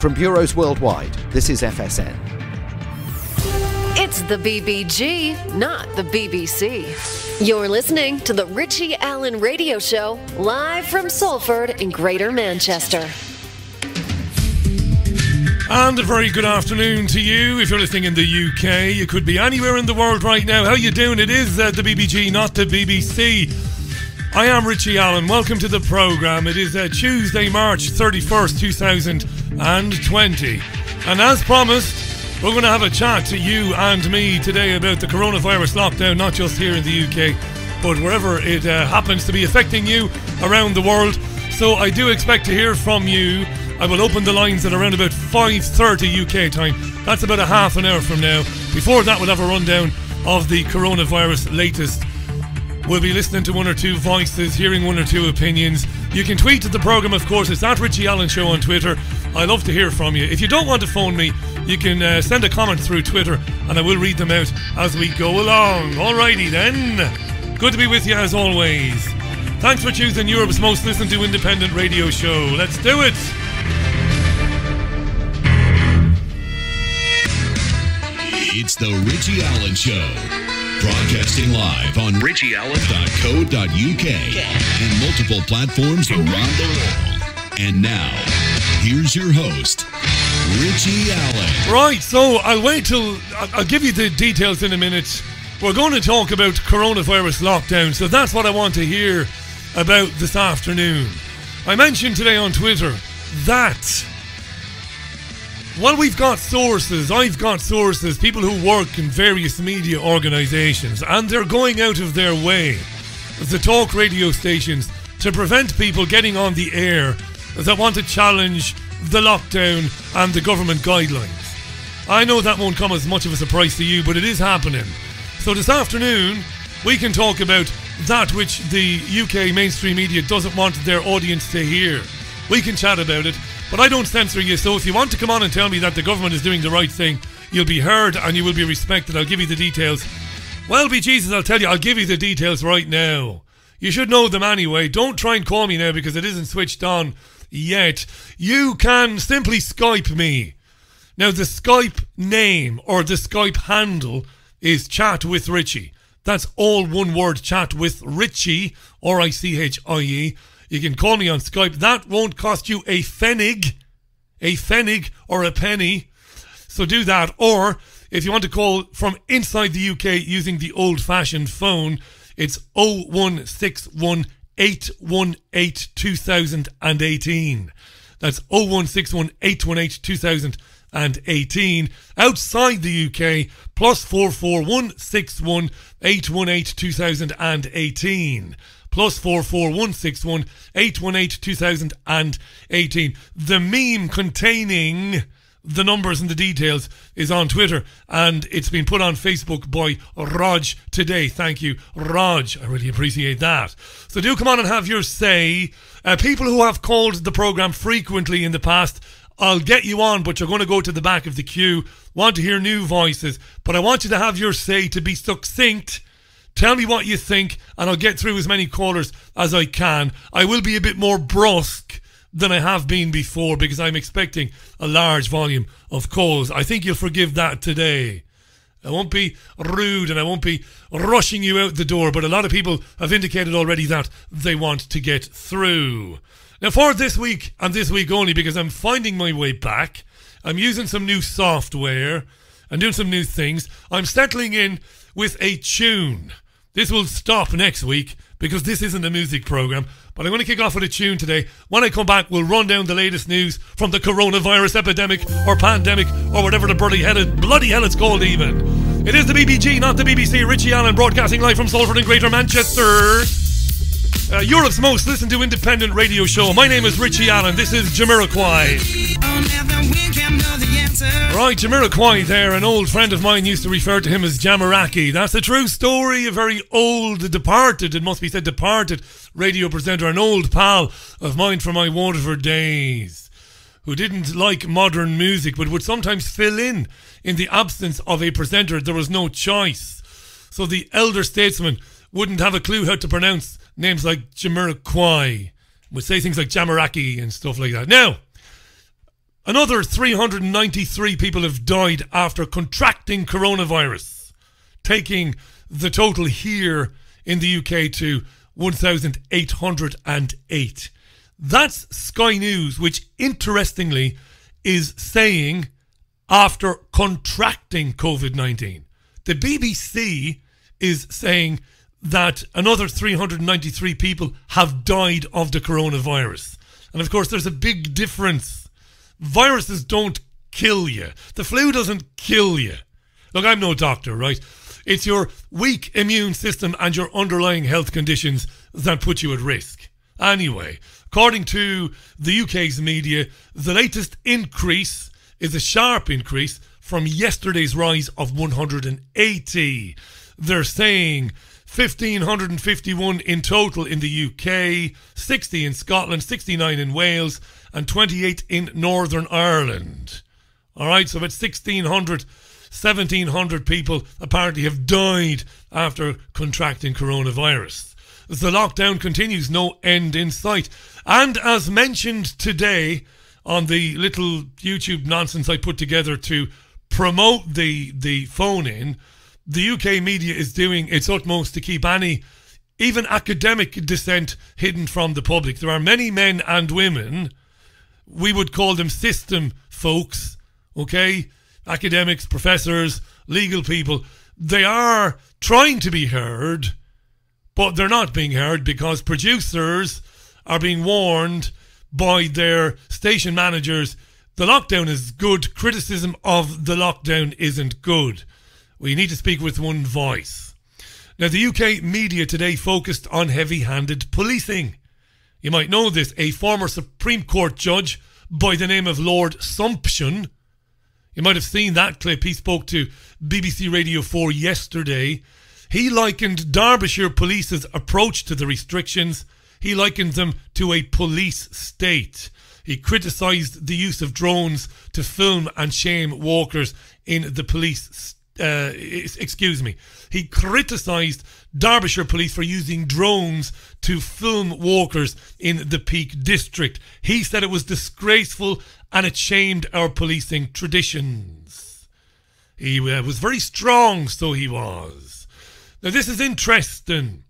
From bureaus worldwide, this is FSN. It's the BBG, not the BBC. You're listening to the Richie Allen Radio Show, live from Salford in Greater Manchester. And a very good afternoon to you. If you're listening in the UK, you could be anywhere in the world right now. How you doing? It is the BBG, not the BBC. I am Richie Allen. Welcome to the programme. It is Tuesday, March 31st, 2020. And as promised, we're going to have a chat to you and me today about the coronavirus lockdown, not just here in the UK, but wherever it happens to be affecting you around the world. So I do expect to hear from you. I will open the lines at around about 5:30 UK time. That's about a half an hour from now. Before that, we'll have a rundown of the coronavirus latest. We'll be listening to one or two voices, hearing one or two opinions. You can tweet at the programme, of course. It's at Richie Allen Show on Twitter. I love to hear from you. If you don't want to phone me, you can send a comment through Twitter and I will read them out as we go along. Alrighty then. Good to be with you as always. Thanks for choosing Europe's most listened to independent radio show. Let's do it. It's the Richie Allen Show. Broadcasting live on richieallen.co.uk and multiple platforms around the world. And now, here's your host, Richie Allen. Right, so I'll give you the details in a minute. We're going to talk about coronavirus lockdown, so that's what I want to hear about this afternoon. I mentioned today on Twitter that, well, I've got sources, people who work in various media organisations, and they're going out of their way, the talk radio stations, to prevent people getting on the air that want to challenge the lockdown and the government guidelines. I know that won't come as much of a surprise to you, but it is happening. So this afternoon, we can talk about that which the UK mainstream media doesn't want their audience to hear. We can chat about it. But I don't censor you, so if you want to come on and tell me that the government is doing the right thing, you'll be heard and you will be respected. I'll give you the details. Well, be Jesus, I'll tell you, I'll give you the details right now. You should know them anyway. Don't try and call me now because it isn't switched on yet. You can simply Skype me. Now, the Skype name or the Skype handle is Chat with Richie. That's all one word, Chat with Richie, R-I-C-H-I-E. You can call me on Skype. That won't cost you a pfennig or a penny. So do that. Or if you want to call from inside the UK using the old-fashioned phone, it's 0161 818 2018. That's 0161 818 2018. Outside the UK, +44 161 818 2018. +44 161 818 2018. The meme containing the numbers and the details is on Twitter and it's been put on Facebook by Raj today. Thank you, Raj. I really appreciate that. So do come on and have your say. People who have called the programme frequently in the past, I'll get you on, but you're going to go to the back of the queue. Want to hear new voices, but I want you to have your say, to be succinct. Tell me what you think, and I'll get through as many callers as I can. I will be a bit more brusque than I have been before because I'm expecting a large volume of calls. I think you'll forgive that today. I won't be rude and I won't be rushing you out the door, but a lot of people have indicated already that they want to get through. Now, for this week, and this week only, because I'm finding my way back, I'm using some new software and doing some new things. I'm settling in with a tune. This will stop next week because this isn't a music programme, but I'm going to kick off with a tune today. When I come back, we'll run down the latest news from the coronavirus epidemic or pandemic or whatever the bloody hell it's called even. It is the BBG, not the BBC. Richie Allen broadcasting live from Salford in Greater Manchester. Europe's most listened to independent radio show. My name is Richie Allen. This is Jamiroquai. Right, Jamiroquai there. An old friend of mine used to refer to him as Jamaraki. That's a true story. A very old, departed, it must be said, departed radio presenter. An old pal of mine from my Waterford days, who didn't like modern music but would sometimes fill in the absence of a presenter. There was no choice. So the elder statesman wouldn't have a clue how to pronounce names like Jamiroquai. Would say things like Jamaraki and stuff like that. Now, Another 393 people have died after contracting coronavirus, taking the total here in the UK to 1,808. That's Sky News, which interestingly is saying after contracting COVID-19. The BBC is saying that another 393 people have died of the coronavirus. And of course, there's a big difference. Viruses don't kill you. The flu doesn't kill you. Look, I'm no doctor, right? It's your weak immune system and your underlying health conditions that put you at risk. Anyway, according to the UK's media, the latest increase is a sharp increase from yesterday's rise of 180. They're saying 1,551 in total in the UK, 60 in Scotland, 69 in Wales, and 28 in Northern Ireland. All right, so about 1,700 people apparently have died after contracting coronavirus. The lockdown continues, no end in sight. And as mentioned today on the little YouTube nonsense I put together to promote the phone-in, the UK media is doing its utmost to keep any, even academic dissent hidden from the public. There are many men and women, we would call them system folks, okay? Academics, professors, legal people. They are trying to be heard, but they're not being heard because producers are being warned by their station managers. The lockdown is good. Criticism of the lockdown isn't good. We need to speak with one voice. Now, the UK media today focused on heavy-handed policing. You might know this. A former Supreme Court judge by the name of Lord Sumption, you might have seen that clip. He spoke to BBC Radio 4 yesterday. He likened Derbyshire Police's approach to the restrictions. He likened them to a police state. He criticised the use of drones to film and shame walkers in the police He criticised Derbyshire Police for using drones to film walkers in the Peak District. He said it was disgraceful and it shamed our policing traditions. He was very strong, so he was. Now, this is interesting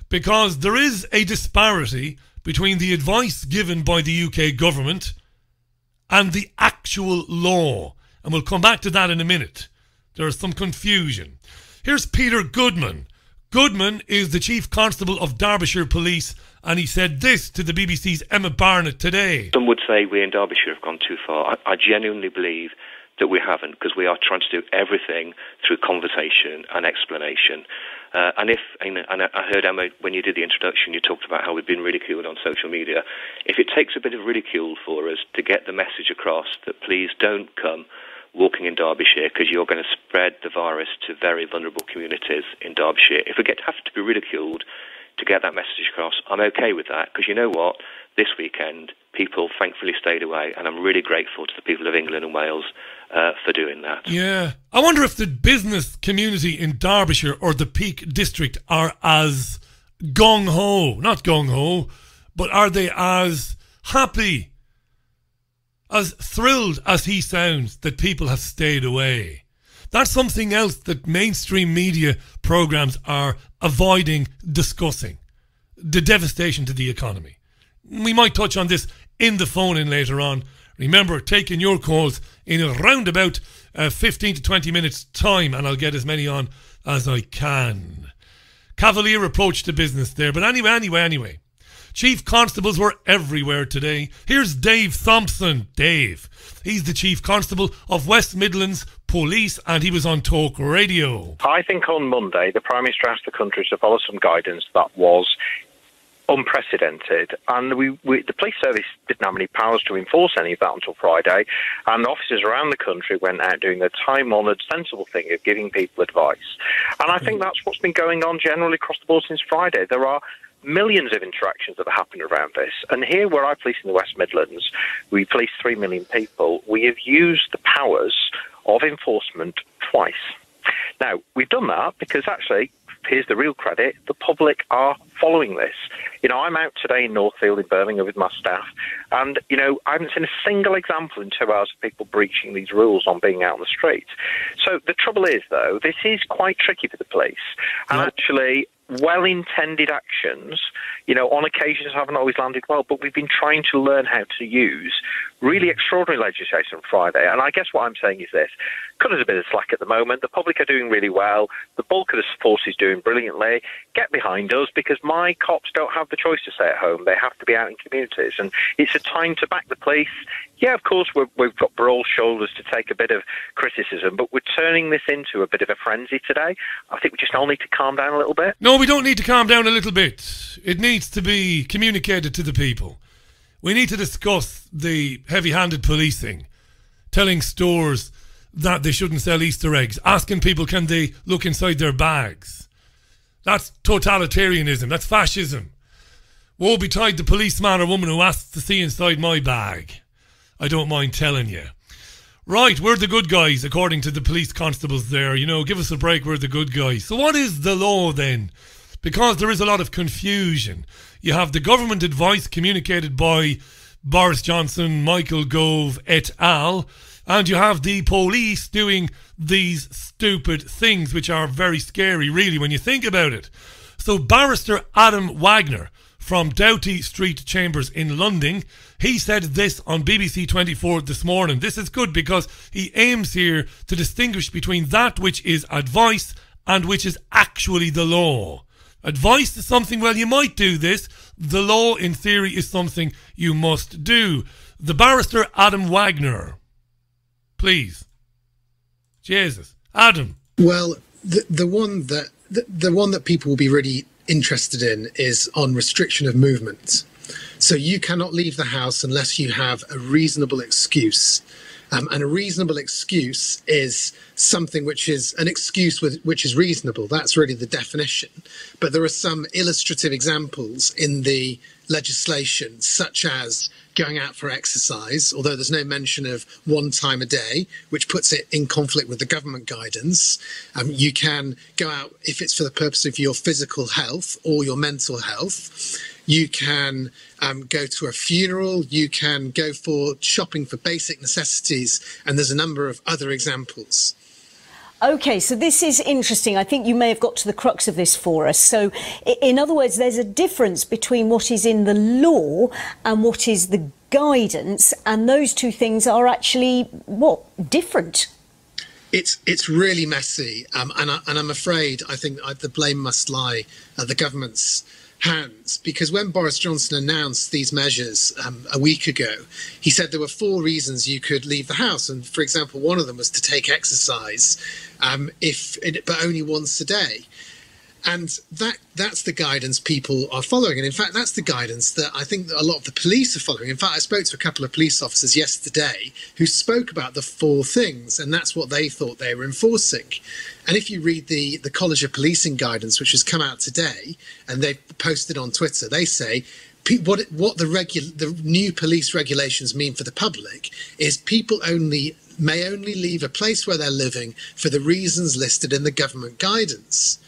because there is a disparity between the advice given by the UK government and the actual law. And we'll come back to that in a minute. There is some confusion. Here's Peter Goodman. Goodman is the Chief Constable of Derbyshire Police, and he said this to the BBC's Emma Barnett today. Some would say we in Derbyshire have gone too far. I genuinely believe that we haven't, because we are trying to do everything through conversation and explanation. And I heard, Emma, when you did the introduction, you talked about how we've been ridiculed on social media. If it takes a bit of ridicule for us to get the message across that please don't come walking in Derbyshire because you're going to spread the virus to very vulnerable communities in Derbyshire, if we have to be ridiculed to get that message across, I'm okay with that, because you know what? This weekend, people thankfully stayed away, and I'm really grateful to the people of England and Wales for doing that. Yeah. I wonder if the business community in Derbyshire or the Peak District are as gung-ho, not gung-ho, but are they as happy, as thrilled as he sounds that people have stayed away? That's something else that mainstream media programmes are avoiding discussing. The devastation to the economy. We might touch on this in the phone-in later on. Remember, taking your calls in around about 15 to 20 minutes time, and I'll get as many on as I can. Cavalier approach to business there. But anyway. Chief constables were everywhere today. Here's Dave Thompson. Dave. He's the Chief Constable of West Midlands Police, and he was on Talk Radio. I think on Monday, the Prime Minister asked the country to follow some guidance that was unprecedented, and the police service didn't have any powers to enforce any of that until Friday, and officers around the country went out doing the time-honoured, sensible thing of giving people advice. And I think that's what's been going on generally across the board since Friday. There are millions of interactions that have happened around this. And here, where I police in the West Midlands, we police 3 million people. We have used the powers of enforcement twice. Now, we've done that because actually here's the real credit, the public are following this. You know, I'm out today in Northfield in Birmingham with my staff, and, you know, I haven't seen a single example in 2 hours of people breaching these rules on being out on the street. So the trouble is, though, this is quite tricky for the police. And actually, well-intended actions, you know, on occasions haven't always landed well, but we've been trying to learn how to use really extraordinary legislation on Friday. And I guess what I'm saying is this: cut us a bit of slack at the moment. The public are doing really well. The bulk of the force is doing brilliantly. Get behind us, because my cops don't have the choice to stay at home. They have to be out in communities. And it's a time to back the police. Yeah, of course, we've got broad shoulders to take a bit of criticism, but we're turning this into a bit of a frenzy today. I think we just all need to calm down a little bit. No, we don't need to calm down a little bit. It needs to be communicated to the people. We need to discuss the heavy-handed policing, telling stores that they shouldn't sell Easter eggs, asking people can they look inside their bags. That's totalitarianism, that's fascism. Woe betide the policeman or woman who asks to see inside my bag. I don't mind telling you. Right, we're the good guys, according to the police constables there. You know, give us a break, we're the good guys. So what is the law then? Because there is a lot of confusion. You have the government advice communicated by Boris Johnson, Michael Gove et al., and you have the police doing these stupid things, which are very scary, really, when you think about it. So Barrister Adam Wagner from Doughty Street Chambers in London, he said this on BBC 24 this morning. This is good because he aims here to distinguish between that which is advice and which is actually the law. Advice is something, well, you might do this. The law, in theory, is something you must do. The Barrister Adam Wagner. Please. Jesus. Adam. Well, the one that people will be really interested in is on restriction of movement. So you cannot leave the house unless you have a reasonable excuse. And a reasonable excuse is something which is an excuse which is reasonable. That's really the definition. But there are some illustrative examples in the legislation, such as going out for exercise, although there's no mention of 1 time a day, which puts it in conflict with the government guidance. You can go out if it's for the purpose of your physical health or your mental health. You can go to a funeral, you can go for shopping for basic necessities, and there's a number of other examples. OK, so this is interesting. I think you may have got to the crux of this for us. So, in other words, there's a difference between what is in the law and what is the guidance, and those two things are actually, what, different? It's really messy, and I'm afraid I think the blame must lie at the government's hands, because when Boris Johnson announced these measures a week ago, he said there were 4 reasons you could leave the house, and for example, one of them was to take exercise, but only once a day. And that's the guidance people are following. And in fact, that's the guidance that I think that a lot of the police are following. In fact, I spoke to a couple of police officers yesterday who spoke about the 4 things, and that's what they thought they were enforcing. And if you read the College of Policing guidance, which has come out today, and they've posted on Twitter, they say what the new police regulations mean for the public is people may only leave a place where they're living for the reasons listed in the government guidance.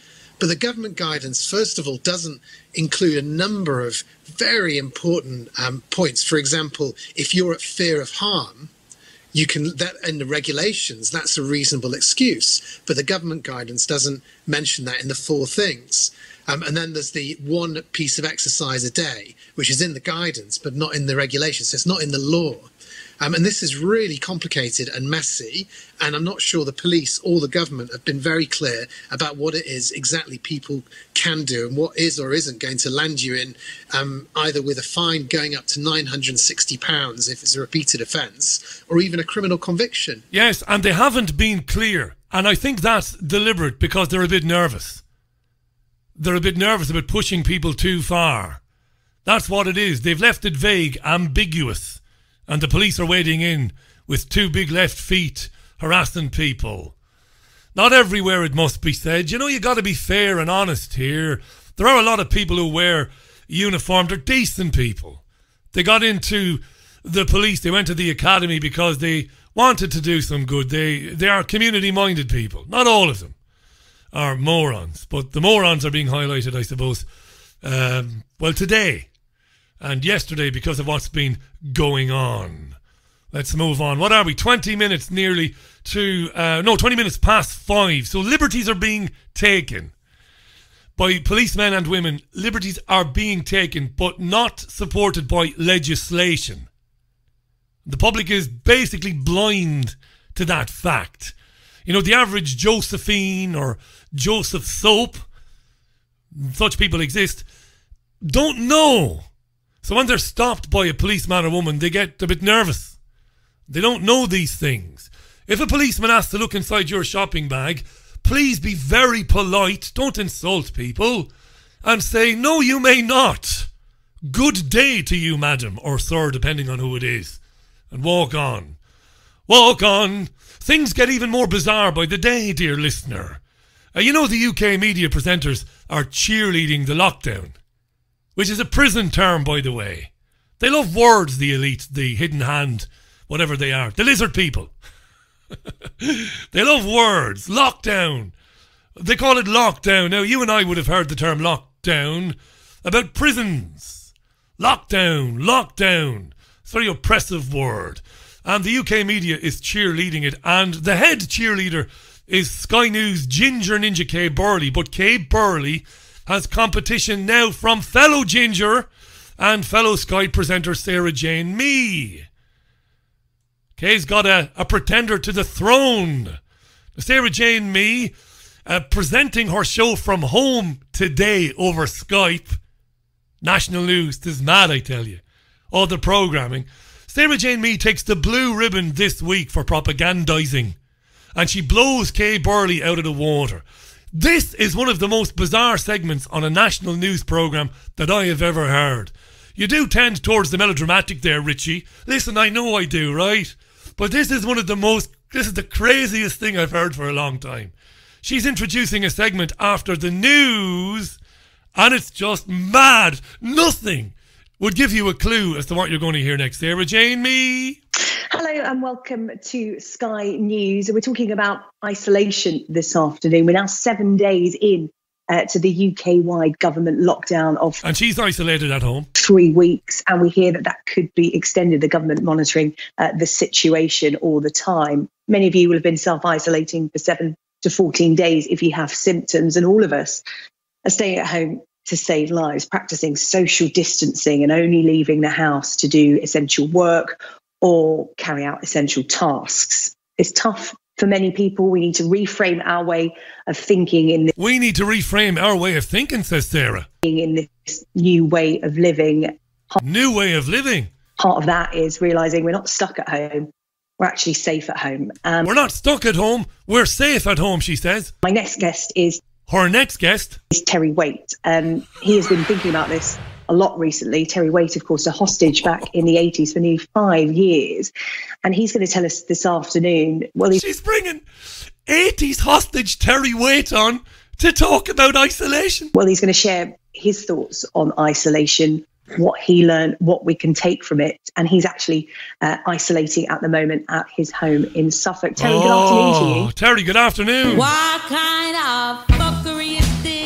But the government guidance, first of all, doesn't include a number of very important points. For example, if you're at fear of harm, that in the regulations, that's a reasonable excuse. But the government guidance doesn't mention that in the 4 things. And then there's the 1 piece of exercise a day, which is in the guidance, but not in the regulations. So it's not in the law. And this is really complicated and messy, and I'm not sure the police or the government have been very clear about what it is exactly people can do and what is or isn't going to land you in either with a fine going up to £960 if it's a repeated offence, or even a criminal conviction. Yes, and they haven't been clear, and I think that's deliberate because they're a bit nervous. They're a bit nervous about pushing people too far. That's what it is. They've left it vague, ambiguous. And the police are wading in with 2 big left feet, harassing people. Not everywhere, it must be said. You know, you got to be fair and honest here. There are a lot of people who wear uniform. They're decent people. They got into the police. They went to the academy because they wanted to do some good. They are community-minded people. Not all of them. are morons. But the morons are being highlighted, I suppose, today and yesterday because of what's been going on. Let's move on. What are we? 20 minutes nearly to... 20 minutes past 5. So liberties are being taken by policemen and women. Liberties are being taken, but not supported by legislation. The public is basically blind to that fact. You know, the average Josephine or Joseph Soap, such people exist, don't know. So when they're stopped by a policeman or woman, they get a bit nervous. They don't know these things. If a policeman asks to look inside your shopping bag, please be very polite. Don't insult people. And say, no, you may not. Good day to you, madam, or sir, depending on who it is. And walk on. Walk on. Things get even more bizarre by the day, dear listener. You know the UK media presenters are cheerleading the lockdown, which is a prison term, by the way. They love words, the elite, the hidden hand, whatever they are. The lizard people. They love words. Lockdown. They call it lockdown. Now, you and I would have heard the term lockdown about prisons. Lockdown. Lockdown. It's a very oppressive word. And the UK media is cheerleading it. And the head cheerleader is Sky News' Ginger Ninja Kay Burley. But Kay Burley has competition now from fellow Ginger and fellow Sky presenter Sarah Jane Mee. Kay's got a pretender to the throne. Sarah Jane Mee presenting her show from home today over Skype. National news. This is mad, I tell you. All the programming. Sarah Jane Mee takes the blue ribbon this week for propagandising. And she blows Kay Burley out of the water. This is one of the most bizarre segments on a national news programme that I have ever heard. You do tend towards the melodramatic there, Richie. Listen, I know I do, right? But this is the craziest thing I've heard for a long time. She's introducing a segment after the news, and it's just mad. Nothing would give you a clue as to what you're going to hear next. Sarah Jane Mee. Hello and welcome to Sky News. We're talking about isolation this afternoon. We're now 7 days in to the UK-wide government lockdown of... And she's isolated at home. 3 weeks, and we hear that could be extended, the government monitoring the situation all the time. Many of you will have been self-isolating for 7 to 14 days if you have symptoms, and all of us are staying at home to save lives, practicing social distancing and only leaving the house to do essential work or carry out essential tasks. It's tough for many people. We need to reframe our way of thinking We need to reframe our way of thinking, says Sarah. In this new way of living. New way of living. Part of that is realising we're not stuck at home. We're actually safe at home. We're not stuck at home. We're safe at home, she says. My next guest is... Her next guest? Is Terry Waite. He has been thinking about this a lot recently. Terry Waite, of course, a hostage back in the 80s for nearly 5 years. And he's going to tell us this afternoon... She's bringing 80s hostage Terry Waite on to talk about isolation. Well, he's going to share his thoughts on isolation, what he learned, what we can take from it. And he's actually isolating at the moment at his home in Suffolk. Terry, good afternoon to you. Terry, good afternoon. What kind of fuckery is this?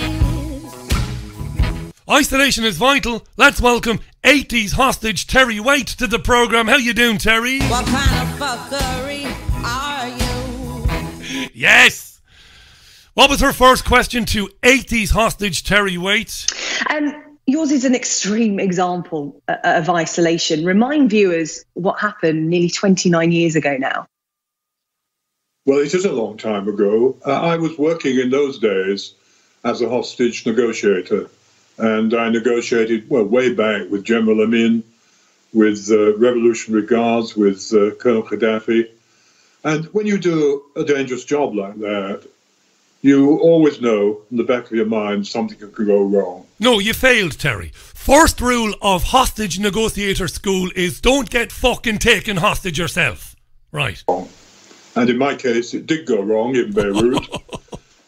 Isolation is vital. Let's welcome 80s hostage Terry Waite to the programme. How you doing, Terry? What kind of fuckery are you? Yes. What was her first question to 80s hostage Terry Waite? Yours is an extreme example of isolation. Remind viewers what happened nearly 29 years ago now. Well, it is a long time ago. I was working in those days as a hostage negotiator. And I negotiated, well, way back with General Amin, with Revolutionary Guards, with Colonel Gaddafi. And when you do a dangerous job like that, you always know in the back of your mind something could go wrong. No, you failed, Terry. First rule of hostage negotiator school is don't get fucking taken hostage yourself. Right. And in my case, it did go wrong in Beirut.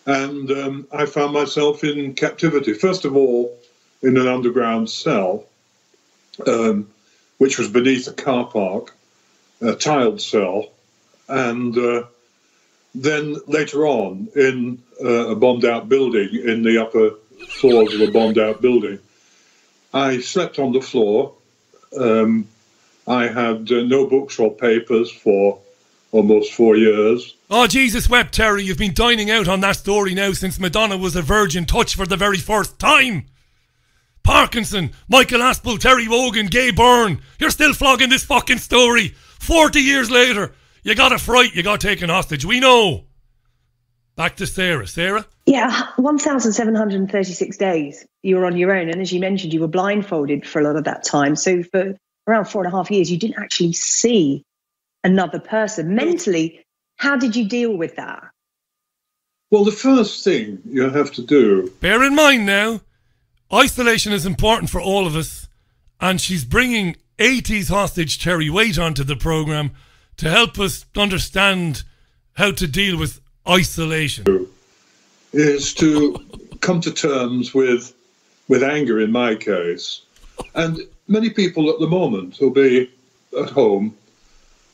And I found myself in captivity. First of all, in an underground cell, which was beneath a car park, a tiled cell. And then later on, in a bombed-out building, in the upper floors of a bombed-out building, I slept on the floor. I had no books or papers for almost 4 years. Oh, Jesus wept, Terry. You've been dining out on that story now since Madonna was a virgin touch for the very first time. Parkinson, Michael Aspel, Terry Wogan, Gay Byrne. You're still flogging this fucking story. 40 years later. You got a fright, you got taken hostage. We know. Back to Sarah. Sarah? Yeah, 1,736 days you were on your own. And as you mentioned, you were blindfolded for a lot of that time. So for around 4.5 years, you didn't actually see another person. Mentally, how did you deal with that? Well, the first thing you have to do... Bear in mind now, isolation is important for all of us. And she's bringing 80s hostage Terry Waite onto the programme to help us understand how to deal with isolation. Is to come to terms with anger in my case. And many people at the moment will be at home,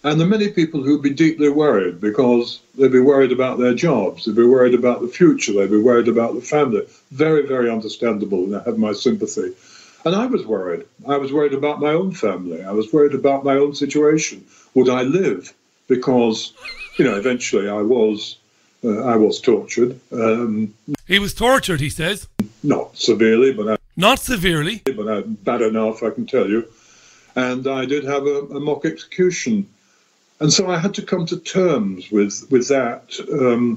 and there are many people who'll be deeply worried because they'll be worried about their jobs, they'll be worried about the future, they'll be worried about the family. Very, very understandable, and I have my sympathy. And I was worried. I was worried about my own family. I was worried about my own situation. Would I live? Because, eventually I was tortured. He was tortured, he says. Not severely, but... Not severely? But bad enough, I can tell you. And I did have a mock execution. And so I had to come to terms with that,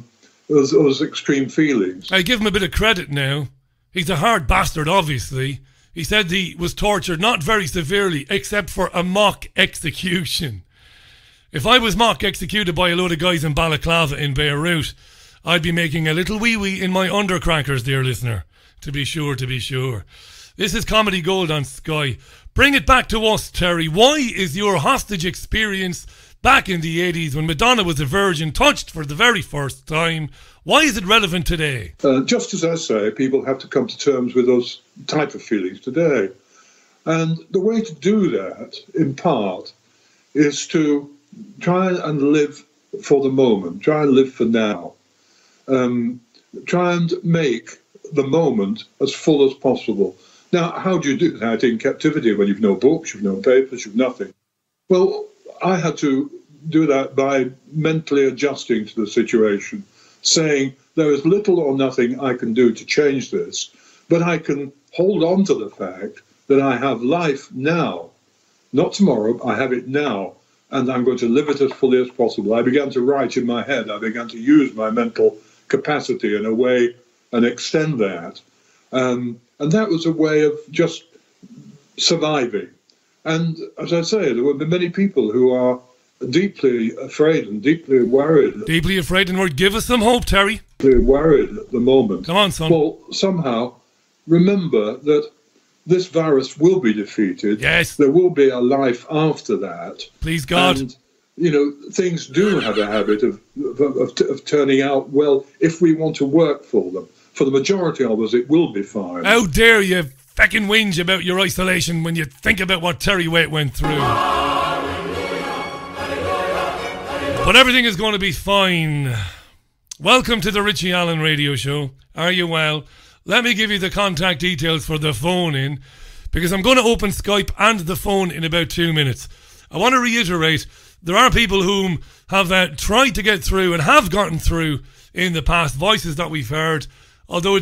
those extreme feelings. I give him a bit of credit now. He's a hard bastard, obviously. He said he was tortured not very severely, except for a mock execution. If I was mock executed by a load of guys in Balaclava in Beirut, I'd be making a little wee-wee in my undercrackers, dear listener. To be sure, to be sure. This is Comedy Gold on Sky. Bring it back to us, Terry. Why is your hostage experience back in the 80s when Madonna was a virgin touched for the very first time? Why is it relevant today? Just as I say, people have to come to terms with those type of feelings today. And the way to do that, in part, is to try and live for the moment, try and live for now. Try and make the moment as full as possible. Now, how do you do that in captivity when you've no books, you've no papers, you've nothing? Well, I had to do that by mentally adjusting to the situation, saying there is little or nothing I can do to change this, but I can hold on to the fact that I have life now, not tomorrow, I have it now, and I'm going to live it as fully as possible. I began to write in my head, I began to use my mental capacity in a way and extend that. And that was a way of just surviving. And as I say, there will be many people who are deeply afraid and deeply worried. Deeply afraid and worried. Give us some hope, Terry. Deeply worried at the moment. Come on, son. Well, somehow remember that this virus will be defeated. Yes. There will be a life after that. Please God. And, things do have a habit of turning out well if we want to work for them. For the majority of us, it will be fine. How dare you feckin' whinge about your isolation when you think about what Terry Waite went through. But everything is going to be fine. Welcome to the Richie Allen Radio Show. Are you well? Let me give you the contact details for the phone in, because I'm going to open Skype and the phone in about 2 minutes. I want to reiterate, there are people whom have tried to get through and have gotten through in the past, voices that we've heard. Although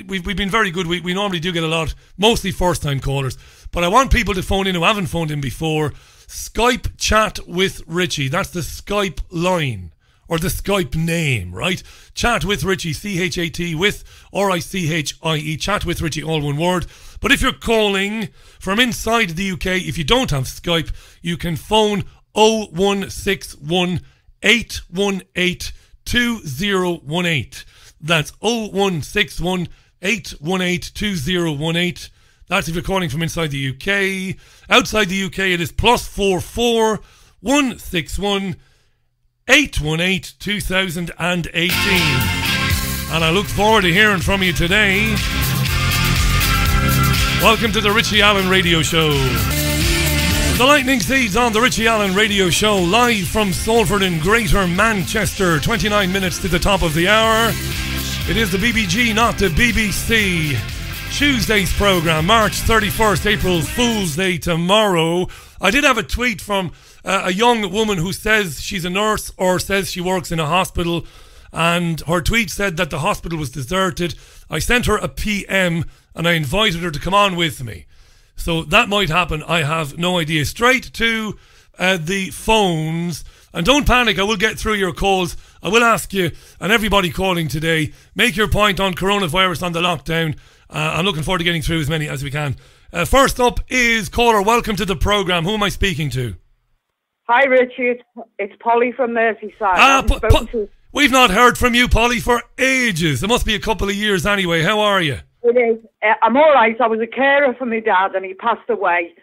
we've been very good, we normally do get a lot, mostly first-time callers. But I want people to phone in who haven't phoned in before. Skype chat with Richie. That's the Skype line, or the Skype name, right? Chat with Richie, C-H-A-T with R-I-C-H-I-E. Chat with Richie, all one word. But if you're calling from inside the UK, if you don't have Skype, you can phone 0161 818 2018. That's 0161 818 2018. That's if you're calling from inside the UK. Outside the UK, it is +44 161 818 2018. And I look forward to hearing from you today. Welcome to the Richie Allen Radio Show. The Lightning Seeds on the Richie Allen Radio Show, live from Salford in Greater Manchester. 29 minutes to the top of the hour. It is the BBG, not the BBC. Tuesday's programme, March 31st, April Fool's Day tomorrow. I did have a tweet from a young woman who says she's a nurse or says she works in a hospital, and her tweet said that the hospital was deserted. I sent her a PM and I invited her to come on with me. So that might happen, I have no idea. Straight to the phones. And don't panic, I will get through your calls. I will ask you, and everybody calling today, make your point on coronavirus, on the lockdown. I'm looking forward to getting through as many as we can. First up is caller. Welcome to the programme. Who am I speaking to? Hi, Richie. It's Polly from Merseyside. We've not heard from you, Polly, for ages. It must be a couple of years anyway. How are you? It is. I'm all right. I was a carer for my dad and he passed away.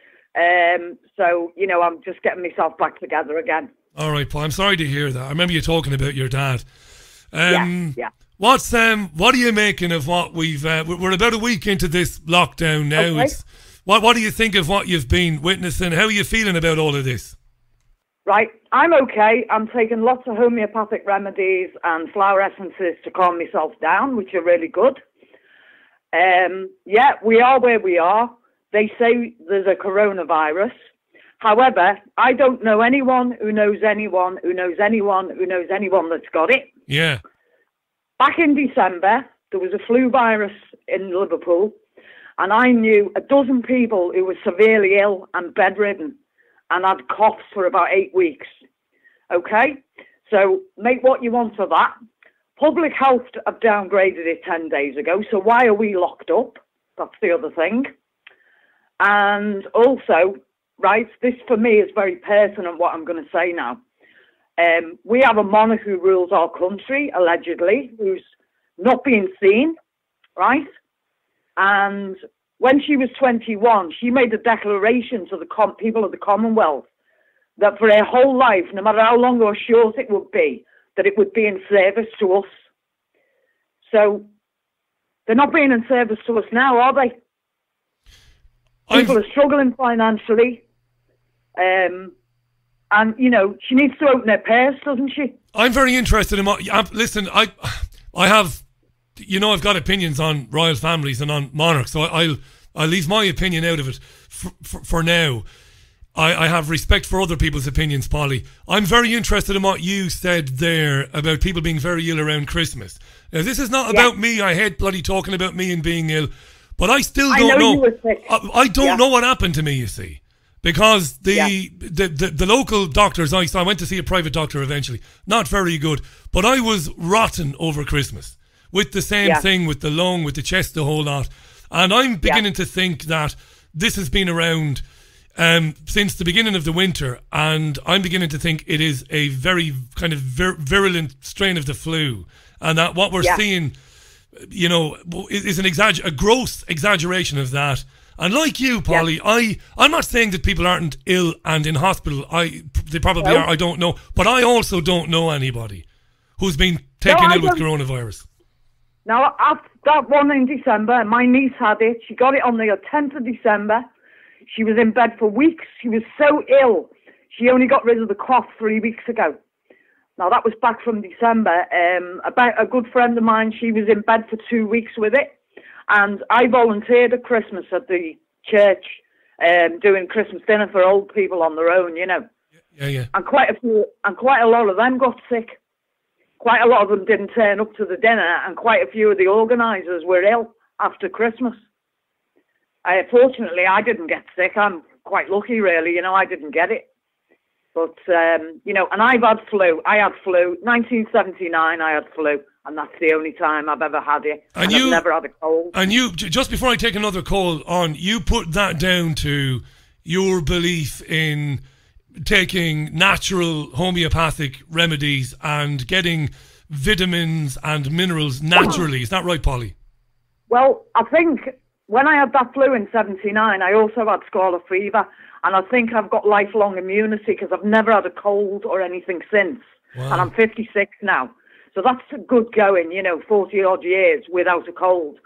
So, you know, I'm just getting myself back together again. All right, Paul. I'm sorry to hear that. I remember you talking about your dad. Yeah. What are you making of what we're about a week into this lockdown now. Okay. What do you think of what you've been witnessing? How are you feeling about all of this? Right. I'm okay. I'm taking lots of homeopathic remedies and flower essences to calm myself down, which are really good. We are where we are. They say there's a coronavirus. However, I don't know anyone who knows anyone who knows anyone who knows anyone that's got it. Yeah. Back in December, there was a flu virus in Liverpool, and I knew a dozen people who were severely ill and bedridden and had coughs for about 8 weeks. Okay? So make what you want of that. Public Health have downgraded it 10 days ago, so why are we locked up? That's the other thing. And also, right, this for me is very personal, what I'm going to say now. We have a monarch who rules our country, allegedly, who's not being seen, right? And when she was 21, she made a declaration to the people of the Commonwealth that for her whole life, no matter how long or short it would be, that it would be in service to us. So they're not being in service to us now, are they? People are struggling financially. And, you know, she needs to open her purse, doesn't she? I'm very interested in what... listen, I have... You know, I've got opinions on royal families and on monarchs, so I'll leave my opinion out of it for now. I have respect for other people's opinions, Polly. I'm very interested in what you said there about people being very ill around Christmas. Now, this is not about me. I hate bloody talking about me and being ill. But I still don't know. I don't know what happened to me, you see. Because the local doctors I saw, I went to see a private doctor eventually. Not very good. But I was rotten over Christmas. With the same thing, with the lung, with the chest, the whole lot. And I'm beginning to think that this has been around since the beginning of the winter, and I'm beginning to think it is a very kind of virulent strain of the flu, and that what we're seeing, you know, is a gross exaggeration of that. And like you, Polly, I'm not saying that people aren't ill and in hospital. They probably are. I don't know, but I also don't know anybody who's been taken ill with coronavirus. Now, after that one in December, my niece had it. She got it on the 10th of December. She was in bed for weeks. She was so ill. She only got rid of the cough 3 weeks ago. Now, that was back from December. About a good friend of mine, she was in bed for 2 weeks with it. And I volunteered at Christmas at the church, doing Christmas dinner for old people on their own, you know. Yeah. And quite a lot of them got sick. Quite a lot of them didn't turn up to the dinner, and quite a few of the organisers were ill after Christmas. Fortunately, I didn't get sick. I'm quite lucky, really. You know, I didn't get it. But, you know, and I've had flu. I had flu. 1979, I had flu. And that's the only time I've ever had it. And I've never had a cold. And you, just before I take another call on, you put that down to your belief in taking natural homeopathic remedies and getting vitamins and minerals naturally. Is that right, Polly? Well, I think when I had that flu in 79, I also had scarlet fever. And I think I've got lifelong immunity because I've never had a cold or anything since. Wow. And I'm 56 now. So that's a good going, you know, 40-odd years without a cold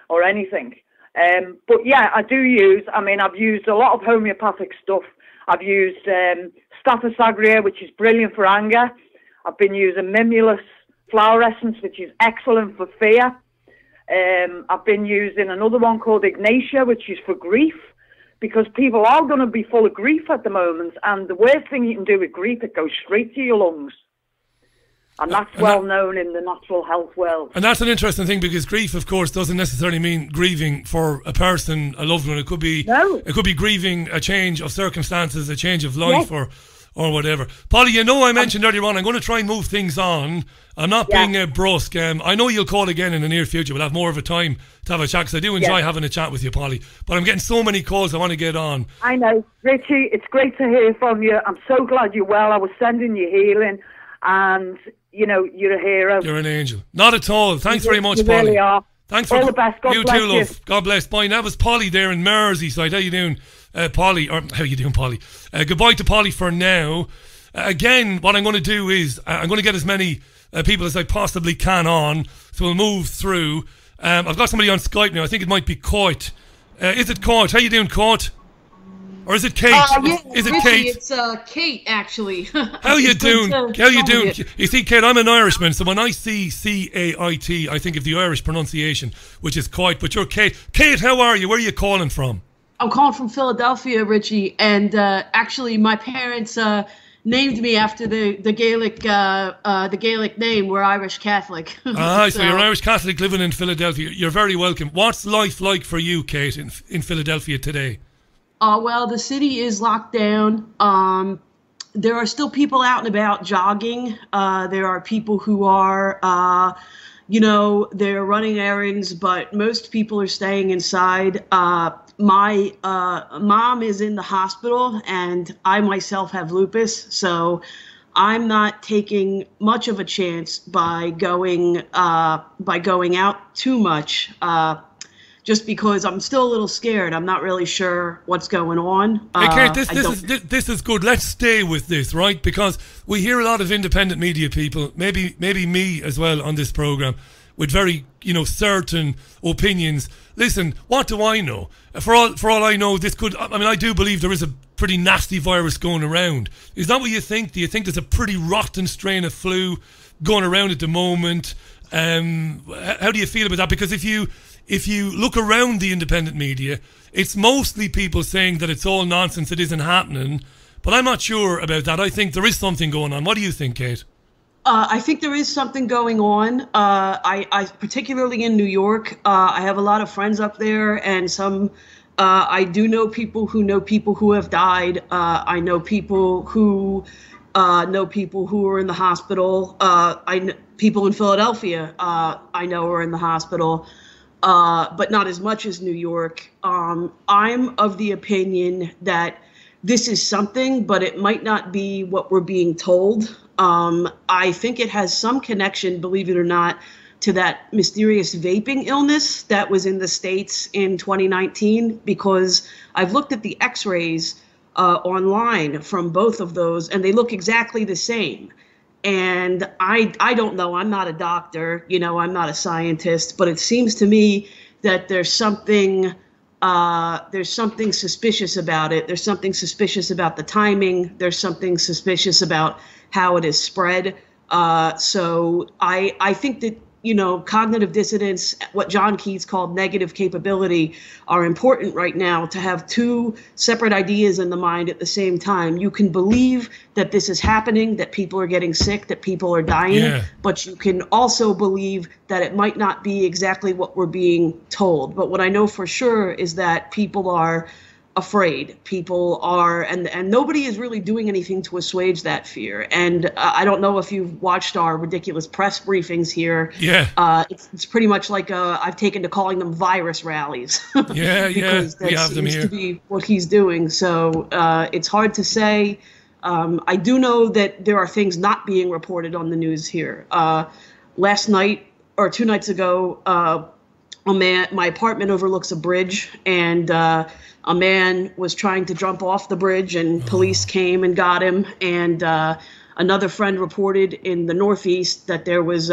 or anything. But, yeah, I do use, I've used a lot of homeopathic stuff. I've used Staphylococcus aureus, which is brilliant for anger. I've been using Mimulus flower essence, which is excellent for fear. I've been using another one called Ignatia, which is for grief, because people are going to be full of grief at the moment, and the worst thing you can do with grief, it goes straight to your lungs. And that's well known in the natural health world. And that's an interesting thing, because grief, of course, doesn't necessarily mean grieving for a person, a loved one. It could be grieving a change of circumstances, a change of life, or whatever. Polly, I mentioned earlier on, I'm going to try and move things on. I'm not being brusque. I know you'll call again in the near future. We'll have more of a time to have a chat, because I do enjoy having a chat with you, Polly. But I'm getting so many calls I want to get on. I know. Richie, it's great to hear from you. I'm so glad you're well. I was sending you healing, and, you're a hero. You're an angel. Not at all. Thanks very much, you Polly. Really are. Thanks all for the best. God you bless too, love. God bless. Bye. That was Polly there in Merseyside. How you doing, Polly? Or how you doing, Polly? Goodbye to Polly for now. Again, what I'm going to do is I'm going to get as many people as I possibly can on, so we'll move through. I've got somebody on Skype now. I think it might be Court. Is it Court? How you doing, Court? Or is it Kate? Is it Richie, Kate? It's Kate, actually. How you doing? How you doing? You see, Kate, I'm an Irishman, so when I see C-A-I-T, I think of the Irish pronunciation, which is Court, but you're Kate. Kate, how are you? Where are you calling from? I'm calling from Philadelphia, Richie, and actually my parents named me after the Gaelic name. We're Irish Catholic. So you're Irish Catholic living in Philadelphia. You're very welcome. What's life like for you, Kate, in Philadelphia today? Well, the city is locked down. There are still people out and about jogging. There are people who are, they're running errands, but most people are staying inside. My mom is in the hospital, and I myself have lupus, so I'm not taking much of a chance by going out too much. Just because I'm still a little scared. I'm not really sure what's going on. Kate, this is good. Let's stay with this, right? Because we hear a lot of independent media people, maybe me as well on this program, with very certain opinions. Listen, what do I know? For all I know, this could. I mean, I do believe there is a pretty nasty virus going around. Is that what you think? Do you think there's a pretty rotten strain of flu going around at the moment? How do you feel about that? Because if you look around the independent media, it's mostly people saying that it's all nonsense, it isn't happening. But I'm not sure about that. I think there is something going on. What do you think, Kate? I think there is something going on. I particularly in New York, I have a lot of friends up there, and I do know people who have died. I know people who are in the hospital. People in Philadelphia, I know are in the hospital. But not as much as New York. I'm of the opinion that this is something, but it might not be what we're being told. I think it has some connection, believe it or not, to that mysterious vaping illness that was in the States in 2019, because I've looked at the x-rays online from both of those, and they look exactly the same. And I don't know, I'm not a doctor, I'm not a scientist, but it seems to me that there's something suspicious about it. There's something suspicious about the timing. There's something suspicious about how it is spread. So I think that, cognitive dissonance, what John Keats called negative capability, are important right now to have two separate ideas in the mind at the same time. You can believe that this is happening, that people are getting sick, that people are dying, but you can also believe that it might not be exactly what we're being told. But what I know for sure is that people are afraid. People are, and nobody is really doing anything to assuage that fear. And I don't know if you've watched our ridiculous press briefings here. Yeah. It's pretty much like I've taken to calling them virus rallies. Because we have them here. That seems to be what he's doing. So it's hard to say. I do know that there are things not being reported on the news here. Last night or 2 nights ago, my apartment overlooks a bridge, and a man was trying to jump off the bridge, and police came and got him. And another friend reported in the Northeast that there was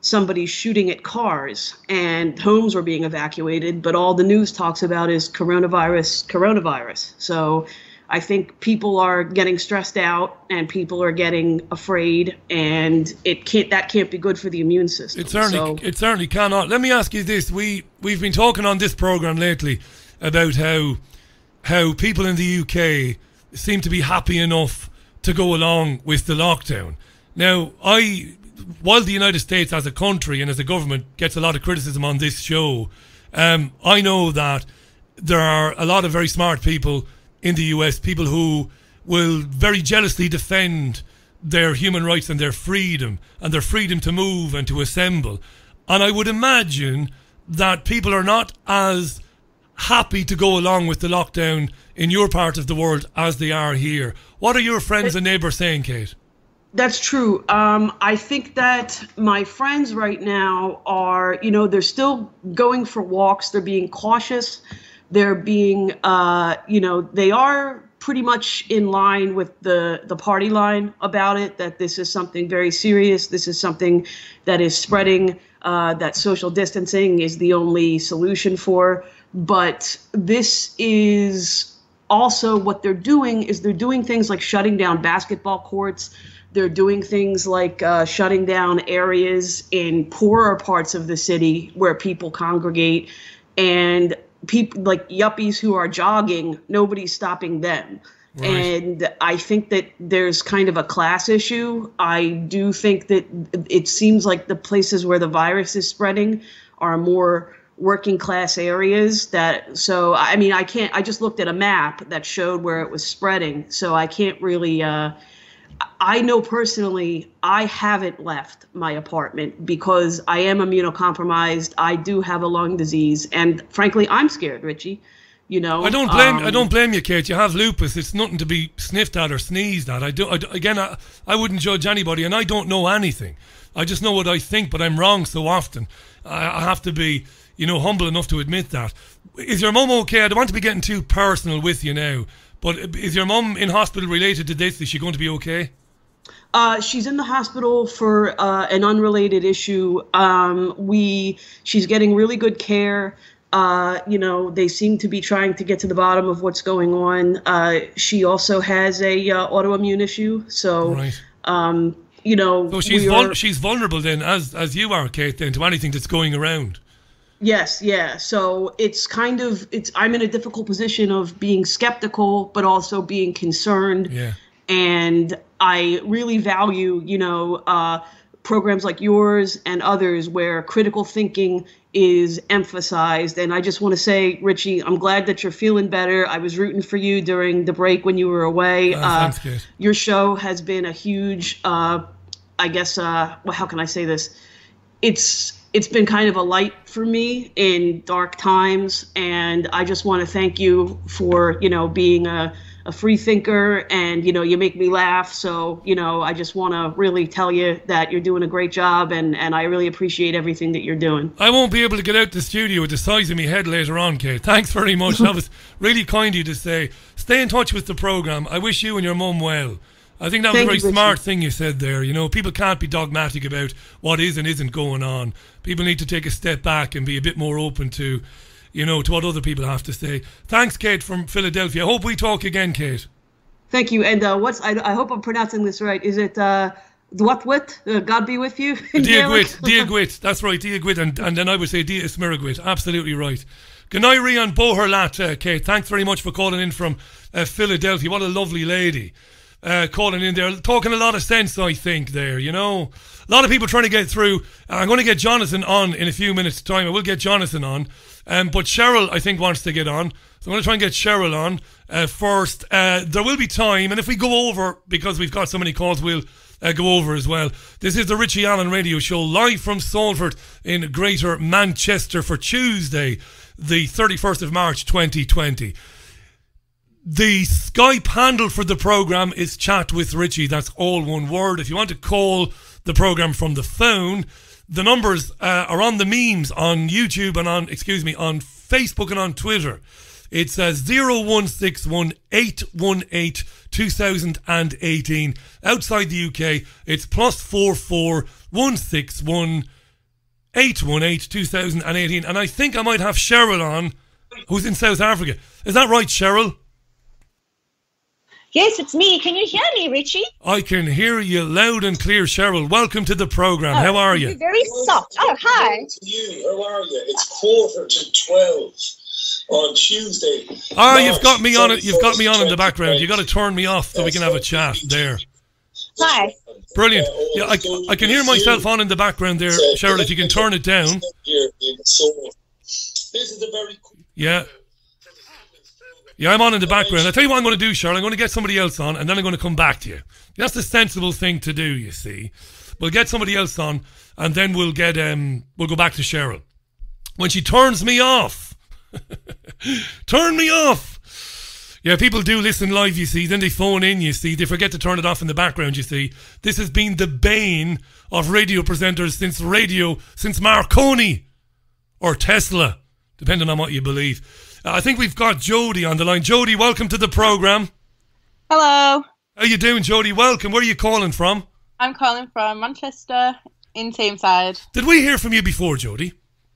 somebody shooting at cars, and homes were being evacuated. But all the news talks about is coronavirus. So I think people are getting stressed out and people are getting afraid, and that can't be good for the immune system. It certainly cannot. Let me ask you this: we've been talking on this program lately about how people in the UK seem to be happy enough to go along with the lockdown. Now, while the United States as a country and as a government gets a lot of criticism on this show, I know that there are a lot of very smart people in the US, people who will very jealously defend their human rights and their freedom to move and to assemble. And I would imagine that people are not as happy to go along with the lockdown in your part of the world as they are here. What are your friends and neighbours saying, Kate? That's true. I think that my friends right now are, they're still going for walks. They're being cautious. They're being, they are pretty much in line with the party line about it, that this is something very serious. This is something that is spreading, that social distancing is the only solution for. But this is also what they're doing is they're doing things like shutting down basketball courts. They're doing things like shutting down areas in poorer parts of the city where people congregate, and people like yuppies who are jogging, nobody's stopping them. Right. And I think that there's kind of a class issue. I do think that it seems like the places where the virus is spreading are more working class areas. I just looked at a map that showed where it was spreading, so I can't really I know personally I haven't left my apartment because I am immunocompromised. I do have a lung disease, and frankly, I'm scared, Richie. I don't blame you, Kate. You have lupus. It's nothing to be sniffed at or sneezed at. I wouldn't judge anybody, and I don't know anything. I just know what I think, but I'm wrong so often. I have to be, humble enough to admit that. Is your mum okay? I don't want to be getting too personal with you now, but is your mum in hospital related to this? Is she going to be okay? She's in the hospital for an unrelated issue. She's getting really good care. They seem to be trying to get to the bottom of what's going on. She also has a autoimmune issue. So, right. So she's vulnerable then, as you are, Kate, then, to anything that's going around. Yes, yeah. So I'm in a difficult position of being skeptical, but also being concerned. Yeah. And I really value, programs like yours and others where critical thinking is emphasized. And I just want to say, Richie, I'm glad that you're feeling better. I was rooting for you during the break when you were away. Thanks, Kate. Your show has been a huge, how can I say this? It's been kind of a light for me in dark times. And I just want to thank you for, being a free thinker, and you make me laugh, so I just want to really tell you that you're doing a great job, and I really appreciate everything that you're doing. I won't be able to get out the studio with the size of my head later on, Kate. Thanks very much. That was really kind of you to say. Stay in touch with the programme. I wish you and your mum well. I think that was a very smart thing you said there. People can't be dogmatic about what is and isn't going on. People need to take a step back and be a bit more open to to what other people have to say. Thanks, Kate, from Philadelphia. I hope we talk again, Kate. Thank you. And I hope I'm pronouncing this right. Is it Dwatwit? God be with you? Diagwit. That's right, Diagwit. And then I would say Dia Smiragwit. Absolutely right. Ganairi and Boherlat, Kate. Thanks very much for calling in from Philadelphia. What a lovely lady. Calling in there, talking a lot of sense, I think, there, A lot of people trying to get through. I'm going to get Jonathan on in a few minutes' time. I will get Jonathan on. But Cheryl, I think, wants to get on. So I'm going to try and get Cheryl on first. There will be time, and if we go over, because we've got so many calls, we'll go over as well. This is the Richie Allen Radio Show, live from Salford in Greater Manchester for Tuesday, the 31st of March 2020. The Skype handle for the programme is Chat with Richie. That's all one word. If you want to call the programme from the phone, the numbers are on the memes on YouTube and on Facebook and on Twitter. It's 0161 818 2018. Outside the UK, it's +44 161 818 2018. And I think I might have Cheryl on, who's in South Africa. Is that right, Cheryl? Yes, it's me. Can you hear me, Richie? I can hear you loud and clear, Cheryl. Welcome to the programme. How are you? You're very soft. Oh, hi. To you. How are you? It's 11:45 on Tuesday. Ah, you've got me on it. You've got me on in the background. You got to turn me off so we can have a chat there. Hi. Brilliant. Yeah, I can hear myself on in the background there, Cheryl. If you can turn it down. This is a very Yeah. Yeah, I'm on in the background. I'll tell you what I'm going to do, Cheryl. I'm going to get somebody else on, and then I'm going to come back to you. That's the sensible thing to do, you see. We'll get somebody else on, and then we'll go back to Cheryl. When she turns me off. Turn me off! Yeah, people do listen live, you see. Then they phone in, you see. They forget to turn it off in the background, you see. This has been the bane of radio presenters since Marconi or Tesla, depending on what you believe. I think we've got Jody on the line. Jody, welcome to the programme. Hello. How you doing, Jody? Welcome. Where are you calling from? I'm calling from Manchester in Tameside. Did we hear from you before, Jody?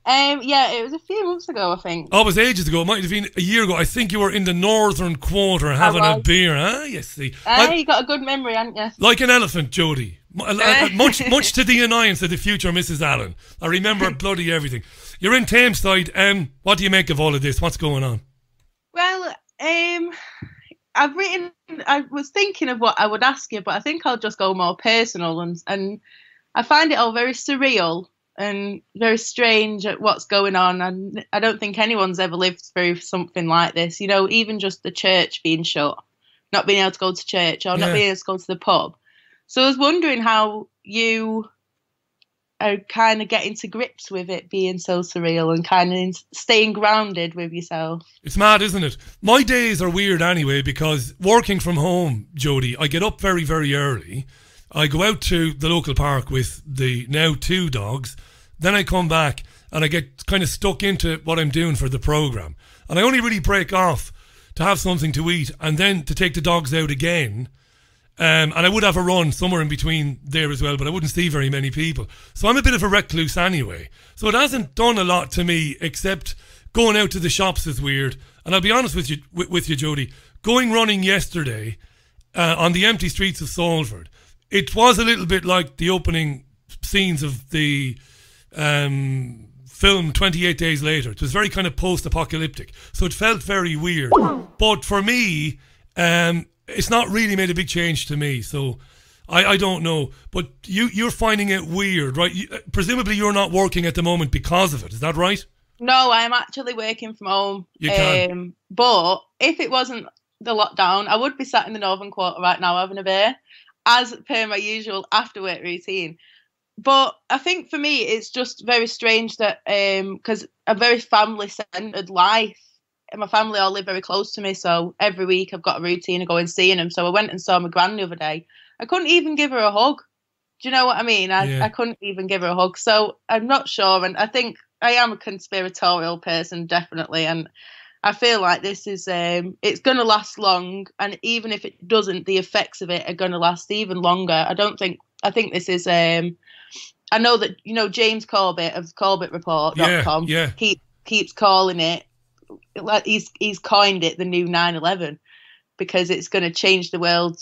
Yeah, it was a few months ago, I think. Oh, it was ages ago. It might have been a year ago. I think you were in the northern quarter having a beer, huh? Yes, see. You got a good memory, haven't you? Like an elephant, Jody. Much to the annoyance of the future Mrs. Allen. I remember bloody everything. You're in Tameside. What do you make of all of this? What's going on? Well, I was thinking of what I would ask you, but I think I'll just go more personal. And I find it all very surreal and very strange at what's going on. And I don't think anyone's ever lived through something like this. You know, even just the church being shut, not being able to go to church or not being able to go to the pub. So I was wondering how you are kind of getting to grips with it being so surreal and kind of staying grounded with yourself. It's mad, isn't it? My days are weird anyway because working from home, Jody, I get up very, very early. I go out to the local park with the now 2 dogs. Then I come back and I get kind of stuck into what I'm doing for the programme. And I only really break off to have something to eat and then to take the dogs out again. And I would have a run somewhere in between there as well, but I wouldn't see very many people. So I'm a bit of a recluse anyway. So it hasn't done a lot to me except going out to the shops is weird. And I'll be honest with you, Jody. Going running yesterday on the empty streets of Salford, it was a little bit like the opening scenes of the film 28 Days Later. It was very kind of post-apocalyptic. So it felt very weird. But for me, it's not really made a big change to me, so I don't know. But you're finding it weird, right? Presumably you're not working at the moment because of it. Is that right? No, I'm actually working from home. You can. But if it wasn't the lockdown, I would be sat in the northern quarter right now having a beer, as per my usual after-work routine. But I think for me, it's just very strange that because a very family-centred life, my family all live very close to me, so every week I've got a routine of going seeing them. So I went and saw my gran the other day. I couldn't even give her a hug. Do you know what I mean? I couldn't even give her a hug. So I'm not sure, and I think I am a conspiratorial person, definitely, and I feel like this is it's going to last long, and even if it doesn't, the effects of it are going to last even longer. I think this is I know that, you know, James Corbett of CorbettReport.com keeps calling it, like he's coined it the new 9/11 because it's going to change the world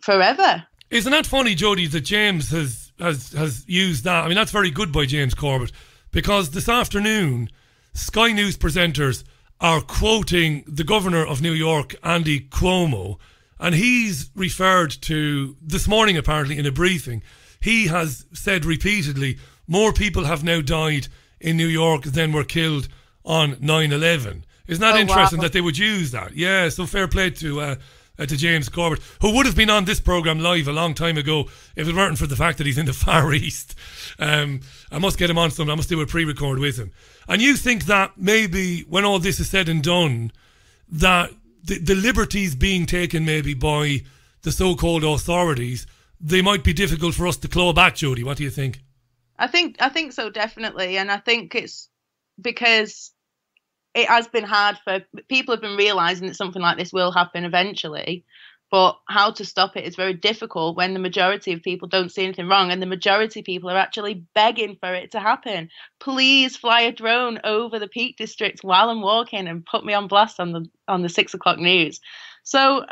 forever. Isn't that funny, Jody, that James has used that? I mean, that's very good by James Corbett, because this afternoon Sky News presenters are quoting the governor of New York, Andy Cuomo, and he's referred to this morning apparently in a briefing. He has said repeatedly more people have now died in New York than were killed on 9/11. Isn't that interesting that they would use that? Yeah, so fair play to James Corbett, who would have been on this programme live a long time ago if it weren't for the fact that he's in the Far East. I must get him on something. I must do a pre-record with him. And you think that maybe when all this is said and done, that the liberties being taken maybe by the so-called authorities, they might be difficult for us to claw back, Jody? What do you think? I think so, definitely. And I think it's because it has been hard for people have been realising that something like this will happen eventually. But how to stop it is very difficult when the majority of people don't see anything wrong, and the majority of people are actually begging for it to happen. Please fly a drone over the Peak District while I'm walking and put me on blast on the 6 o'clock news. So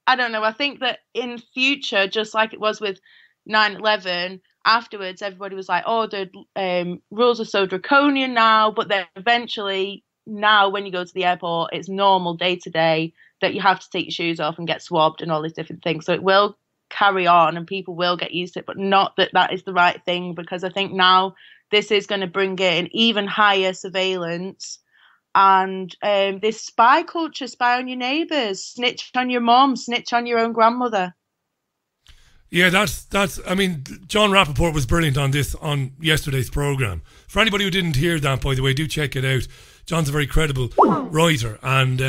I don't know. I think that in future, just like it was with 9/11, afterwards everybody was like, oh, the rules are so draconian now, but then eventually now when you go to the airport, it's normal day to day that you have to take your shoes off and get swabbed and all these different things. So it will carry on and people will get used to it, but not that that is the right thing, because I think now this is going to bring in even higher surveillance and this spy culture, spy on your neighbours, snitch on your mom, snitch on your own grandmother. Yeah, that's. I mean, John Rappaport was brilliant on this on yesterday's programme. For anybody who didn't hear that, by the way, do check it out. John's a very credible writer and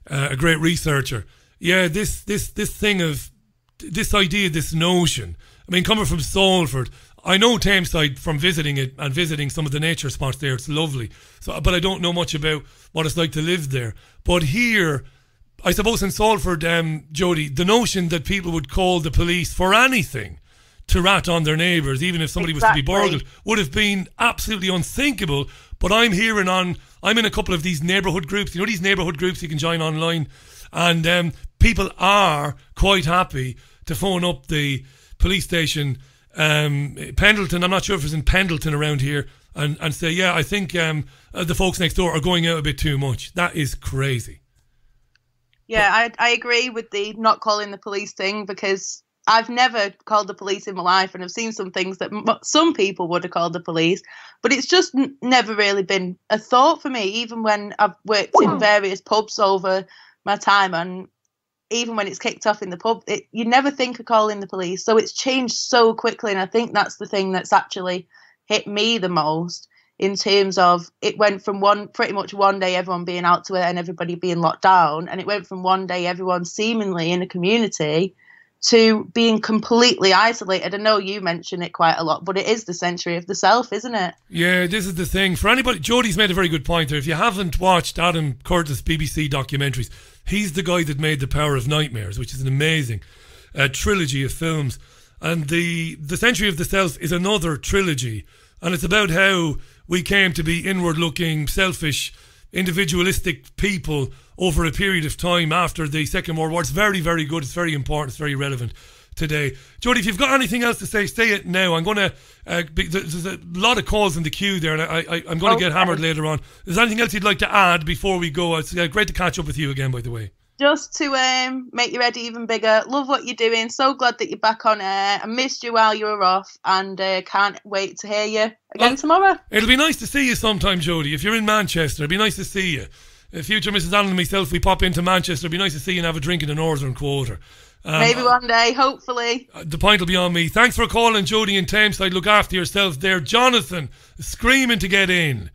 a great researcher. Yeah, this thing of this idea, this notion. I mean, coming from Salford, I know Tameside from visiting it and visiting some of the nature spots there. It's lovely. So, but I don't know much about what it's like to live there. But here, I suppose in Salford, Jody, the notion that people would call the police for anything to rat on their neighbours, even if somebody was to be burgled, would have been absolutely unthinkable. But I'm in a couple of these neighbourhood groups. You know, these neighbourhood groups you can join online, and people are quite happy to phone up the police station, Pendleton. I'm not sure if it's in Pendleton around here, and say, yeah, I think the folks next door are going out a bit too much. That is crazy. Yeah, I agree with the not calling the police thing, because I've never called the police in my life, and I've seen some things that some people would have called the police, but it's just never really been a thought for me, even when I've worked in various pubs over my time, and even when it's kicked off in the pub, you never think of calling the police. So it's changed so quickly, and I think that's the thing that's actually hit me the most, in terms of it went from pretty much one day everyone being out to it and everybody being locked down, and it went from one day everyone seemingly in a community to being completely isolated. I know you mention it quite a lot, but it is the century of the self, isn't it? Yeah, this is the thing. For anybody, Jodie's made a very good point there. If you haven't watched Adam Curtis BBC documentaries, he's the guy that made The Power of Nightmares, which is an amazing trilogy of films. And the Century of the Self is another trilogy. And it's about how we came to be inward-looking, selfish, individualistic people over a period of time after the Second World War. It's very, very good. It's very important. It's very relevant today. Jodie, if you've got anything else to say it now. I'm going to... there's a lot of calls in the queue there, and I'm going to get hammered later on. Is there anything else you'd like to add before we go? It's great to catch up with you again, by the way. Just to make your head even bigger. Love what you're doing. So glad that you're back on air. I missed you while you were off, and can't wait to hear you again tomorrow. It'll be nice to see you sometime, Jodie. If you're in Manchester, it'd be nice to see you. Future Mrs. Allen and myself, we pop into Manchester. It'd be nice to see you and have a drink in the Northern Quarter. Maybe one day, hopefully. The point will be on me. Thanks for calling, Jodie and Tameside. Look after yourselves there. Jonathan, screaming to get in.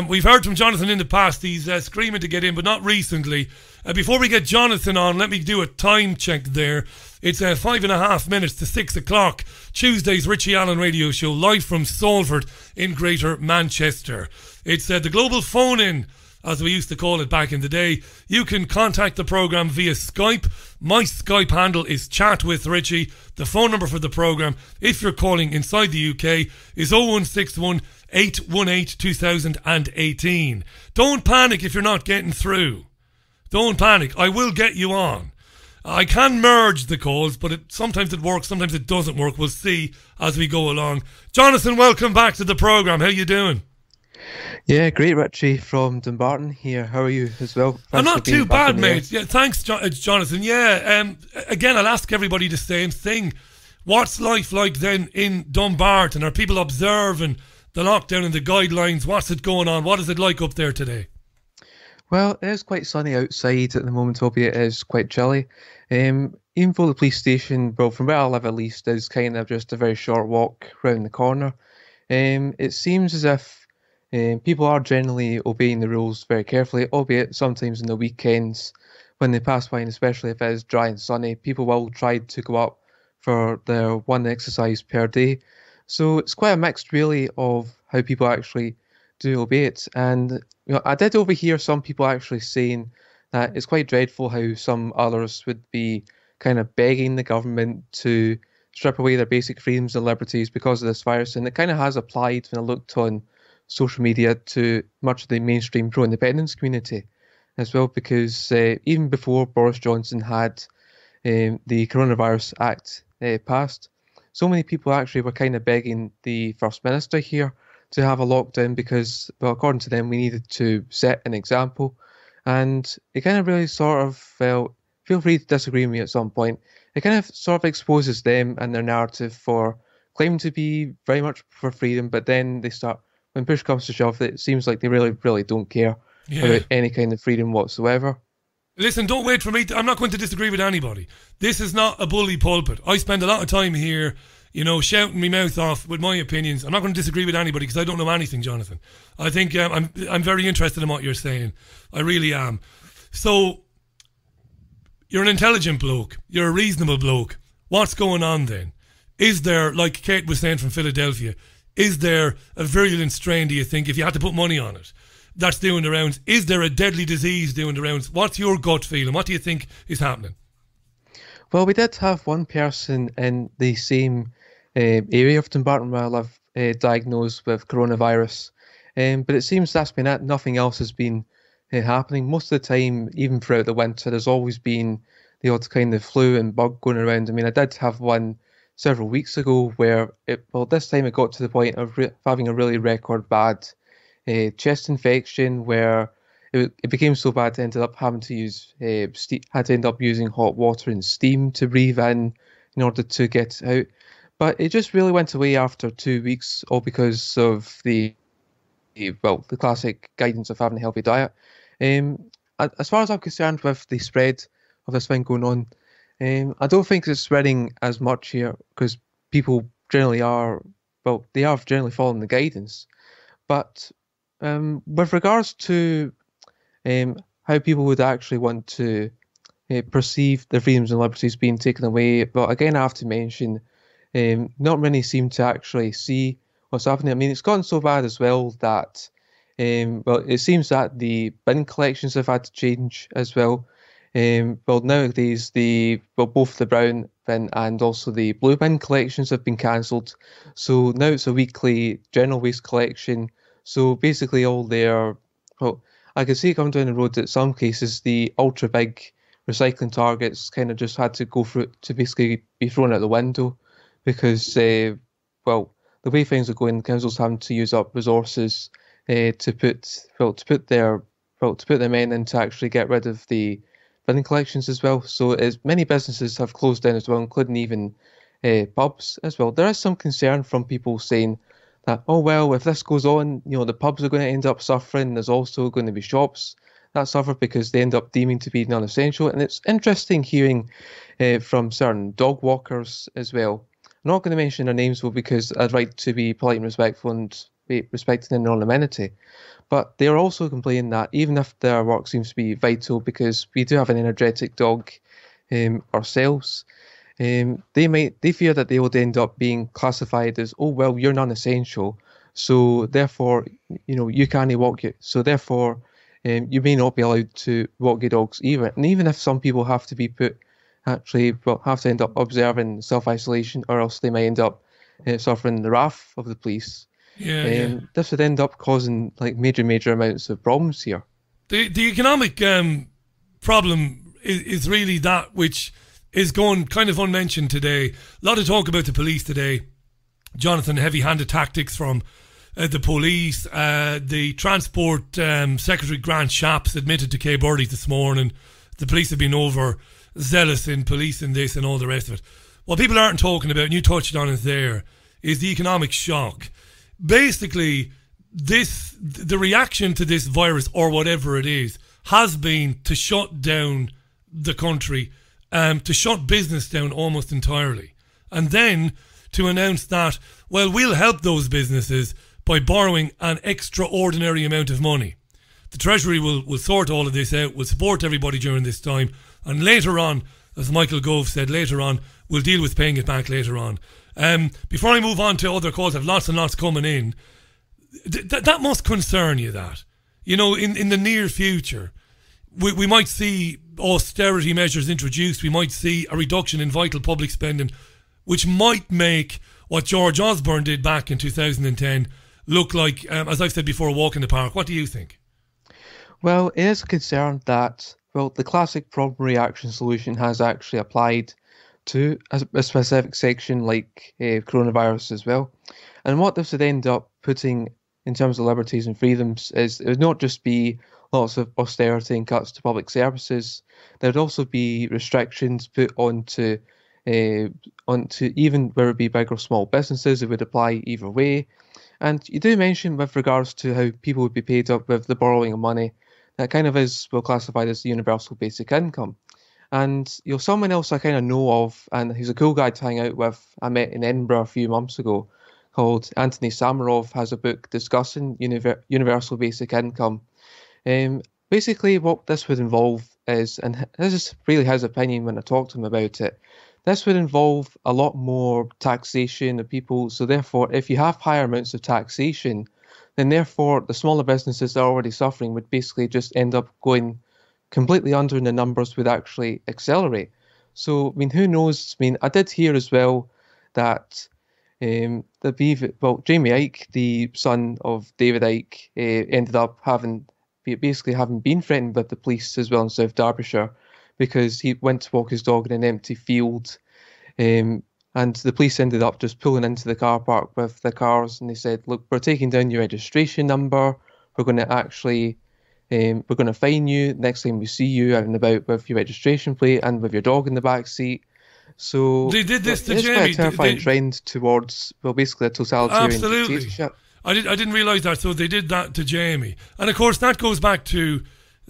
We've heard from Jonathan in the past. He's screaming to get in, but not recently. Before we get Jonathan on, let me do a time check there. It's 5.5 minutes to 6 o'clock. Tuesday's Richie Allen Radio Show, live from Salford in Greater Manchester. It's the global phone-in, as we used to call it back in the day. You can contact the programme via Skype. My Skype handle is Chat with Richie. The phone number for the programme, if you're calling inside the UK, is 0161 818 2018. Don't panic if you're not getting through. Don't panic. I will get you on. I can merge the calls, but sometimes it works, sometimes it doesn't work. We'll see as we go along. Jonathan, welcome back to the programme. How you doing? Yeah, great, Richie from Dumbarton here. How are you as well? Thanks I'm not too bad, mate. Yeah, thanks, Jonathan. Yeah, again, I'll ask everybody the same thing. What's life like then in Dumbarton? Are people observing the lockdown and the guidelines? What's it going on? What is it like up there today? Well, it is quite sunny outside at the moment, albeit it is quite chilly. Even though the police station, well, from where I live at least, is kind of just a very short walk round the corner, it seems as if people are generally obeying the rules very carefully, albeit sometimes on the weekends when they pass by, and especially if it is dry and sunny, people will try to go up for their one exercise per day. So it's quite a mixed, really, of how people actually do obey it. And I did overhear some people actually saying that it's quite dreadful how some others would be kind of begging the government to strip away their basic freedoms and liberties because of this virus. And it kind of has applied, when I looked on social media, to much of the mainstream pro-independence community as well, because even before Boris Johnson had the Coronavirus Act passed, so many people actually were kind of begging the First Minister here to have a lockdown because, well, according to them, we needed to set an example. And it kind of really sort of felt, feel free to disagree with me at some point, it kind of sort of exposes them and their narrative for claiming to be very much for freedom, but then they start, when push comes to shove, it seems like they really, really don't care about any kind of freedom whatsoever. Listen, don't wait for me. I'm not going to disagree with anybody. This is not a bully pulpit. I spend a lot of time here, you know, shouting my mouth off with my opinions. I'm not going to disagree with anybody because I don't know anything, Jonathan. I think I'm very interested in what you're saying. I really am. So, you're an intelligent bloke. You're a reasonable bloke. What's going on then? Is there, like Kate was saying from Philadelphia, is there a virulent strain, do you think, if you had to put money on it, that's doing the rounds? Is there a deadly disease doing the rounds? What's your gut feeling? What do you think is happening? Well, we did have one person in the same area of Dumbarton where I live diagnosed with coronavirus, but it seems that's been it. Nothing else has been happening. Most of the time, even throughout the winter, there's always been the odd kind of flu and bug going around. I mean, I did have one several weeks ago where, this time it got to the point of having a really record bad chest infection where it became so bad I ended up having to use had to end up using hot water and steam to breathe in order to get it out. But it just really went away after 2 weeks, all because of the classic guidance of having a healthy diet. As far as I'm concerned with the spread of this thing going on, I don't think it's spreading as much here because people generally are generally following the guidance. But with regards to how people would actually want to perceive their freedoms and liberties being taken away, but again, I have to mention, not many seem to actually see what's happening. I mean, it's gotten so bad as well that, it seems that the bin collections have had to change as well. Nowadays, both the brown bin and also the blue bin collections have been cancelled. So now it's a weekly general waste collection. So basically all their, I can see coming down the road that some cases the ultra big recycling targets kind of just had to go through to basically be thrown out the window because, the way things are going, the council's having to use up resources to put their men in to actually get rid of the bin collections as well. So as many businesses have closed down as well, including even pubs as well. There is some concern from people saying that, if this goes on, the pubs are going to end up suffering. There's also going to be shops that suffer because they end up deeming to be non-essential. And it's interesting hearing from certain dog walkers as well. I'm not going to mention their names because I'd like to be polite and respectful and be respecting their anonymity. But they're also complaining that even if their work seems to be vital, because we do have an energetic dog ourselves, they fear that they would end up being classified as, you're non-essential, so therefore, you can't walk it. So therefore, you may not be allowed to walk your dogs either. And even if some people have to be have to end up observing self-isolation, or else they may end up suffering the wrath of the police. This would end up causing major amounts of problems here. The economic problem is really that which is going kind of unmentioned today. A lot of talk about the police today. Jonathan, heavy-handed tactics from the police. The Transport Secretary Grant Shapps admitted to Kay Burley this morning the police have been overzealous in policing this and all the rest of it. What people aren't talking about, and you touched on it there, is the economic shock. Basically, the reaction to this virus, or whatever it is, has been to shut down the country, to shut business down almost entirely. And then to announce that, we'll help those businesses by borrowing an extraordinary amount of money. The Treasury will sort all of this out, will support everybody during this time, and later on, as Michael Gove said, later on, we'll deal with paying it back later on. Before I move on to other calls, I have lots and lots coming in. That must concern you, that. In the near future, we might see austerity measures introduced. We might see a reduction in vital public spending, which might make what George Osborne did back in 2010 look like, as I've said before, a walk in the park. What do you think? Well, it is a concern that, well, the classic problem reaction solution has actually applied to a specific section like coronavirus as well. And what this would end up putting in terms of liberties and freedoms is it would not just be lots of austerity and cuts to public services. There would also be restrictions put onto even whether it be big or small businesses. It would apply either way. And you do mention with regards to how people would be paid up with the borrowing of money, that kind of is well classified as the universal basic income. And someone else I kind of know of, and he's a cool guy to hang out with, I met in Edinburgh a few months ago, called Anthony Samarov, has a book discussing universal basic income. Basically what this would involve is, and this is really his opinion when I talked to him about it, this would involve a lot more taxation of people. So therefore, if you have higher amounts of taxation, then therefore the smaller businesses that are already suffering would basically just end up going completely under, and the numbers would actually accelerate. So, I mean, who knows? I mean, I did hear as well that Jamie Icke, the son of David Icke, ended up having been threatened with the police as well in South Derbyshire because he went to walk his dog in an empty field, and the police ended up just pulling into the car park with the cars, and they said, look, we're taking down your registration number, we're going to fine you next time we see you out and about with your registration plate and with your dog in the back seat. So they did this to Jamie. It's quite a terrifying trend towards, well, basically a totalitarian dictatorship. I didn't realise that. So they did that to Jamie, and of course that goes back to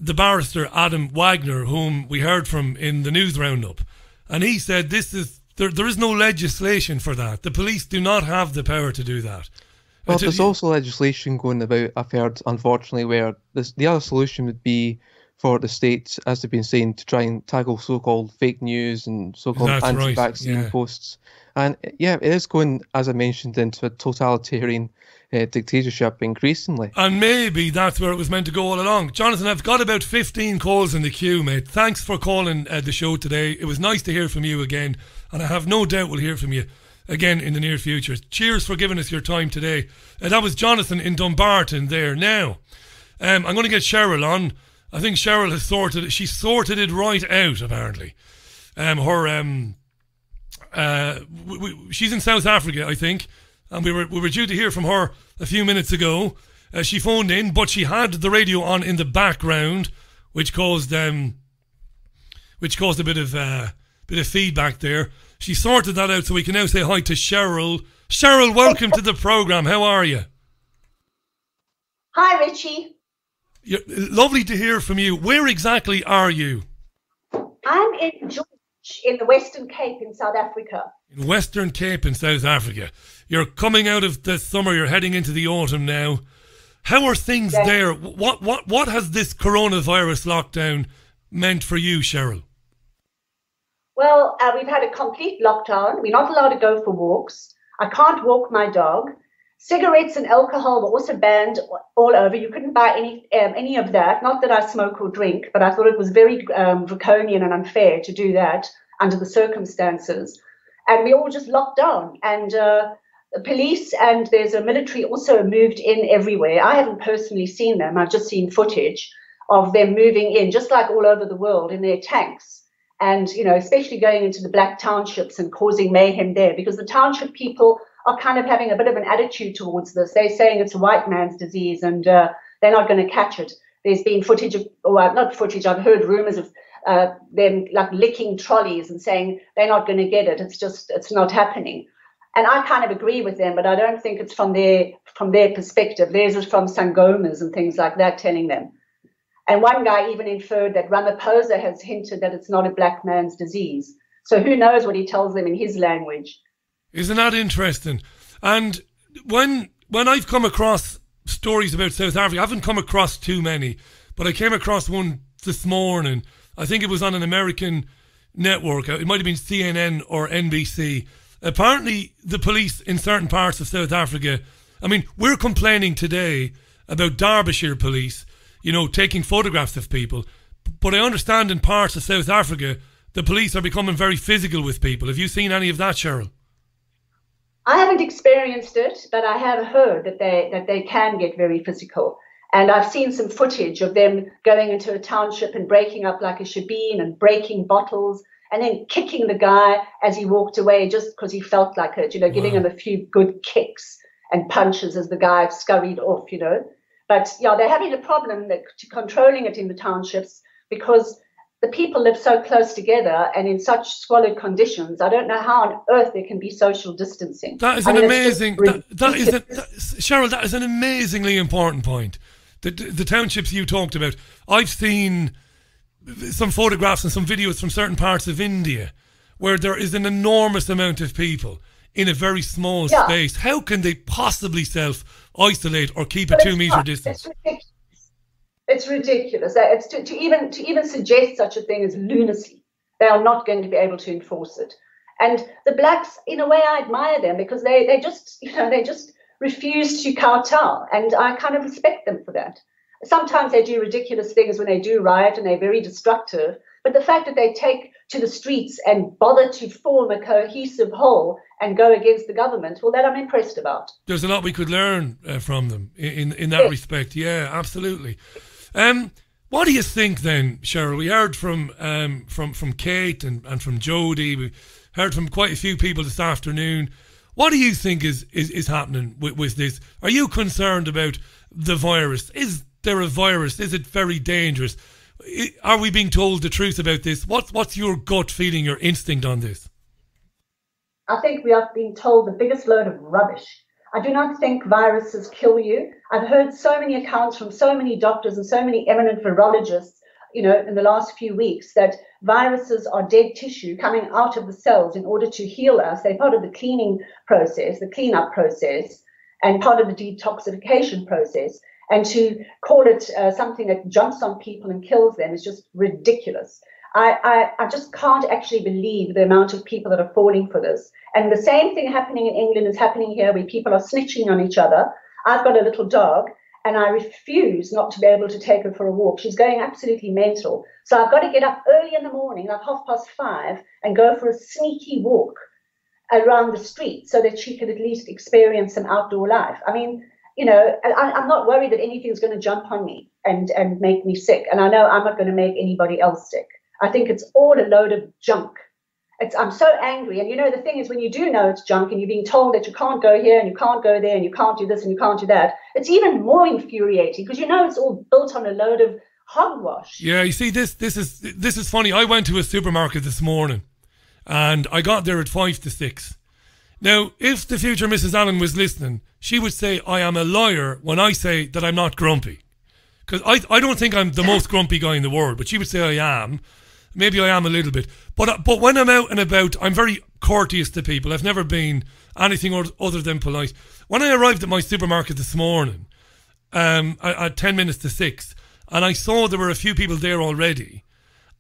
the barrister Adam Wagner, whom we heard from in the news roundup, and he said there is no legislation for that. The police do not have the power to do that. Well, there's also legislation going about, I've heard, unfortunately, where the other solution would be for the states, as they've been saying, to try and tackle so-called fake news and so-called anti-vaccine posts. And yeah, it is going, as I mentioned, into a totalitarian dictatorship increasingly. And maybe that's where it was meant to go all along. Jonathan, I've got about 15 calls in the queue, mate. Thanks for calling the show today. It was nice to hear from you again, and I have no doubt we'll hear from you again in the near future. Cheers for giving us your time today. That was Jonathan in Dumbarton there. Now, I'm going to get Cheryl on. I think Cheryl has sorted it right out, apparently. She's in South Africa, I think, and we were due to hear from her a few minutes ago. She phoned in, but she had the radio on in the background, which caused a bit of feedback there. She sorted that out, so we can now say hi to Cheryl. Cheryl, welcome to the programme. How are you? Hi, Richie. Lovely to hear from you. Where exactly are you? I'm in George, in the Western Cape in South Africa. In Western Cape in South Africa. You're coming out of the summer, you're heading into the autumn now. How are things there? What has this coronavirus lockdown meant for you, Cheryl? Well, we've had a complete lockdown. We're not allowed to go for walks. I can't walk my dog. Cigarettes and alcohol were also banned all over. You couldn't buy any of that. Not that I smoke or drink, but I thought it was very draconian and unfair to do that under the circumstances. And we all just locked down. And the police and there's a military also moved in everywhere. I haven't personally seen them. I've just seen footage of them moving in, just like all over the world, in their tanks. And, you know, especially going into the black townships and causing mayhem there, because the township people are kind of having a bit of an attitude towards this. They're saying it's a white man's disease and they're not going to catch it. There's been footage of, or not footage, I've heard rumors of them like licking trolleys and saying they're not going to get it. It's not happening. And I kind of agree with them, but I don't think it's from their perspective. Theirs is from Sangomas and things like that telling them. And one guy even inferred that Ramaphosa has hinted that it's not a black man's disease. So who knows what he tells them in his language. Isn't that interesting? And when I've come across stories about South Africa, I haven't come across too many, but I came across one this morning. I think it was on an American network. It might have been CNN or NBC. Apparently, the police in certain parts of South Africa, I mean, we're complaining today about Derbyshire police, you know, taking photographs of people. But I understand in parts of South Africa, the police are becoming very physical with people. Have you seen any of that, Cheryl? I haven't experienced it, but I have heard that they can get very physical. And I've seen some footage of them going into a township and breaking up like a shebeen and breaking bottles and then kicking the guy as he walked away just because he felt like it, giving him a few good kicks and punches as the guy scurried off, But, yeah, they're having a problem to controlling it in the townships because the people live so close together and in such squalid conditions. I don't know how on earth there can be social distancing. That is amazing. Cheryl, that is an amazingly important point. The townships you talked about. I've seen some photographs and some videos from certain parts of India where there is an enormous amount of people in a very small space. How can they possibly self-isolate or keep a 2 metre distance? It's ridiculous. It's to even suggest such a thing is lunacy. They are not going to be able to enforce it. And the blacks, in a way, I admire them because they just refuse to kowtow, and I kind of respect them for that. Sometimes they do ridiculous things when they do riot, and they're very destructive. But the fact that they take to the streets and bother to form a cohesive whole and go against the government, well, that I'm impressed about. There's a lot we could learn from them in that respect. Yeah, absolutely. What do you think then, Cheryl? We heard from Kate and from Jodie. We heard from quite a few people this afternoon. What do you think is happening with this? Are you concerned about the virus? Is there a virus? Is it very dangerous? Are we being told the truth about this? What's your gut feeling, your instinct on this? I think we are being told the biggest load of rubbish. I do not think viruses kill you. I've heard so many accounts from so many doctors and so many eminent virologists, in the last few weeks that viruses are dead tissue coming out of the cells in order to heal us. They're part of the cleaning process, the cleanup process, and part of the detoxification process. And to call it something that jumps on people and kills them is just ridiculous. I just can't actually believe the amount of people that are falling for this. And the same thing happening in England is happening here, where people are snitching on each other. I've got a little dog, and I refuse not to be able to take her for a walk. She's going absolutely mental. So I've got to get up early in the morning, like 5:30, and go for a sneaky walk around the street so that she could at least experience some outdoor life. I mean, I'm not worried that anything's going to jump on me and make me sick. And I know I'm not going to make anybody else sick. I think it's all a load of junk. I'm so angry. And the thing is, when you do know it's junk and you're being told that you can't go here and you can't go there and you can't do this and you can't do that, it's even more infuriating because it's all built on a load of hogwash. Yeah, you see, this is funny. I went to a supermarket this morning and I got there at 5 to 6. Now, if the future Mrs. Allen was listening, she would say I am a liar when I say that I'm not grumpy. Because I don't think I'm the most grumpy guy in the world, but she would say I am. Maybe I am a little bit. But when I'm out and about, I'm very courteous to people. I've never been anything other than polite. When I arrived at my supermarket this morning, at 10 minutes to 6, and I saw there were a few people there already,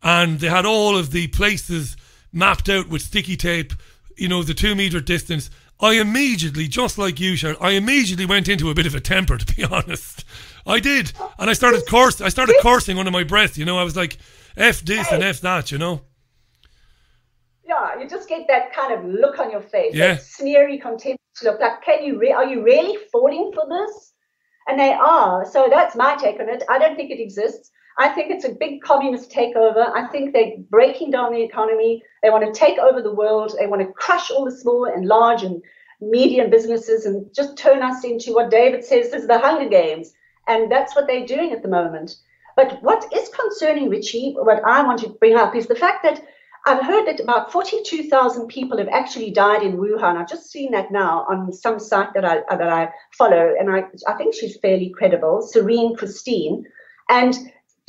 and they had all of the places mapped out with sticky tape, the 2 metre distance, I immediately, just like you, Cheryl, I immediately went into a bit of a temper, to be honest. I did. And I started cursing under my breath, I was like, F this and F that, Yeah, you just get that kind of look on your face, yeah. That sneery, contemptuous look, like, are you really falling for this? And they are. So that's my take on it. I don't think it exists. I think it's a big communist takeover. I think they're breaking down the economy. They want to take over the world. They want to crush all the small and large and medium businesses and just turn us into what David says is the Hunger Games. And that's what they're doing at the moment. But what is concerning, Richie, what I want to bring up is the fact that I've heard that about 42,000 people have actually died in Wuhan. I've just seen that now on some site that I follow, and I think she's fairly credible, Serene Christine. And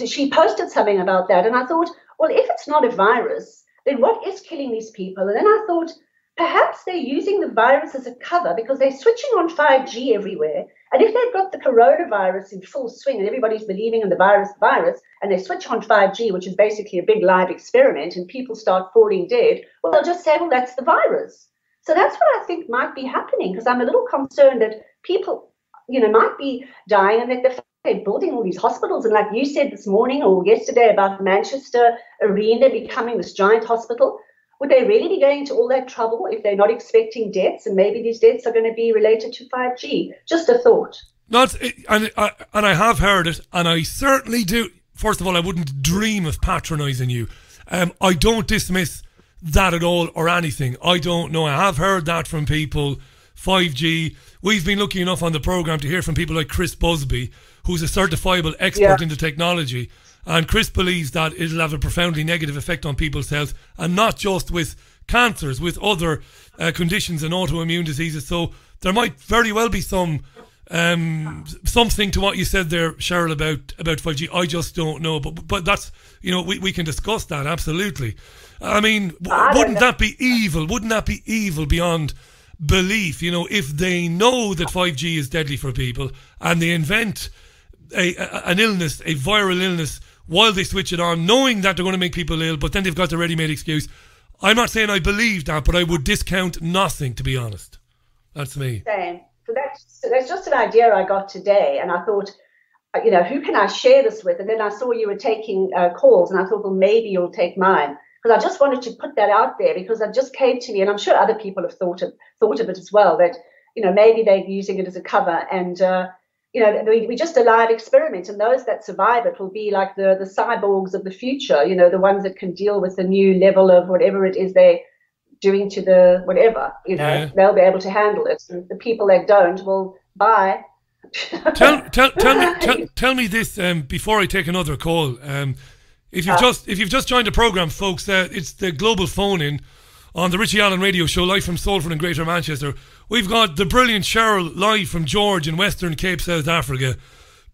she posted something about that, and I thought, well, if it's not a virus, then what is killing these people? And then I thought, perhaps they're using the virus as a cover because they're switching on 5G everywhere. And if they've got the coronavirus in full swing and everybody's believing in the virus, and they switch on 5G, which is basically a big live experiment, and people start falling dead, well, they'll just say, well, that's the virus. So that's what I think might be happening, because I'm a little concerned that people, might be dying, and that the they're building all these hospitals. And like you said this morning or yesterday about Manchester Arena becoming this giant hospital, would they really be going to all that trouble if they're not expecting deaths? And maybe these deaths are going to be related to 5G. Just a thought. And I have heard it, and I certainly do. First of all, I wouldn't dream of patronising you. I don't dismiss that at all or anything. I don't know. I have heard that from people. 5G. We've been lucky enough on the programme to hear from people like Chris Busby, who's a certifiable expert in the technology. And Chris believes that it'll have a profoundly negative effect on people's health, and not just with cancers, with other conditions and autoimmune diseases. So there might very well be something to what you said there, Cheryl, about 5G. I just don't know. But that's, we can discuss that, absolutely. I mean, wouldn't that be evil? Wouldn't that be evil beyond belief? If they know that 5G is deadly for people and they invent an illness, a viral illness, while they switch it on, knowing that they're going to make people ill, but then they've got the ready-made excuse. I'm not saying I believe that, but I would discount nothing, to be honest. That's me. Same. So that's just an idea I got today, and I thought, who can I share this with? And then I saw you were taking calls, and I thought, well, maybe you'll take mine. Because I just wanted to put that out there, because it just came to me, and I'm sure other people have thought of it as well, that, maybe they're using it as a cover, and, we just a live experiment, and those that survive it will be like the cyborgs of the future, the ones that can deal with the new level of whatever it is they're doing to the whatever, they'll be able to handle it. And the people that don't will bye. Tell me this before I take another call. If you've just joined the programme, folks, it's the global phone-in on the Richie Allen Radio Show, live from Salford in Greater Manchester. We've got the brilliant Cheryl live from George in Western Cape, South Africa.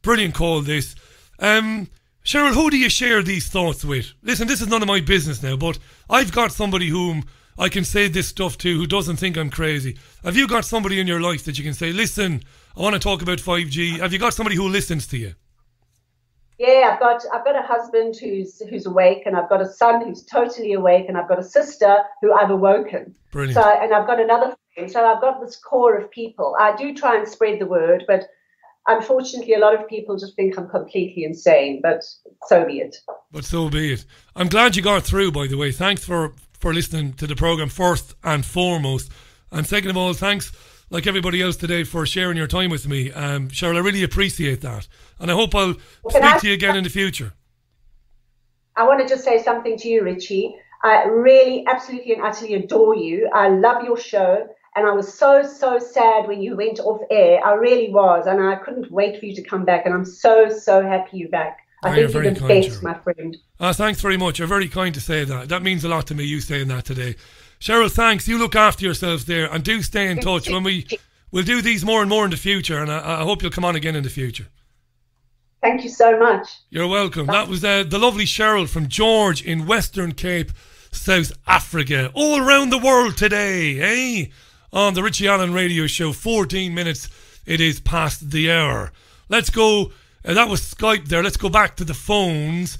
Brilliant call, this. Cheryl, who do you share these thoughts with? Listen, this is none of my business now, but I've got somebody whom I can say this stuff to who doesn't think I'm crazy. Have you got somebody in your life that you can say, listen, I want to talk about 5G? Have you got somebody who listens to you? Yeah, I've got a husband who's awake, and I've got a son who's totally awake, and I've got a sister who I've awoken. Brilliant. So, and I've got another friend. So I've got this core of people. I do try and spread the word, but unfortunately, a lot of people just think I'm completely insane. But so be it. But so be it. I'm glad you got through, by the way. Thanks for listening to the programme first and foremost, and second of all, thanks, like everybody else today, for sharing your time with me. Cheryl, I really appreciate that. And I hope I'll speak to you again in the future. I want to just say something to you, Richie. I really, absolutely and utterly adore you. I love your show. And I was so, so sad when you went off air. I really was. And I couldn't wait for you to come back. And I'm so, so happy you're back. I think you're the best, my friend. Thanks very much. You're very kind to say that. That means a lot to me, you saying that today. Cheryl, thanks. You look after yourselves there, and do stay in touch. We'll do these more and more in the future, and I hope you'll come on again in the future. Thank you so much. You're welcome. That was the lovely Cheryl from George in Western Cape, South Africa. All around the world today, eh? On the Richie Allen Radio Show, 14 minutes it is past the hour. Let's go. That was Skype there. Let's go back to the phones.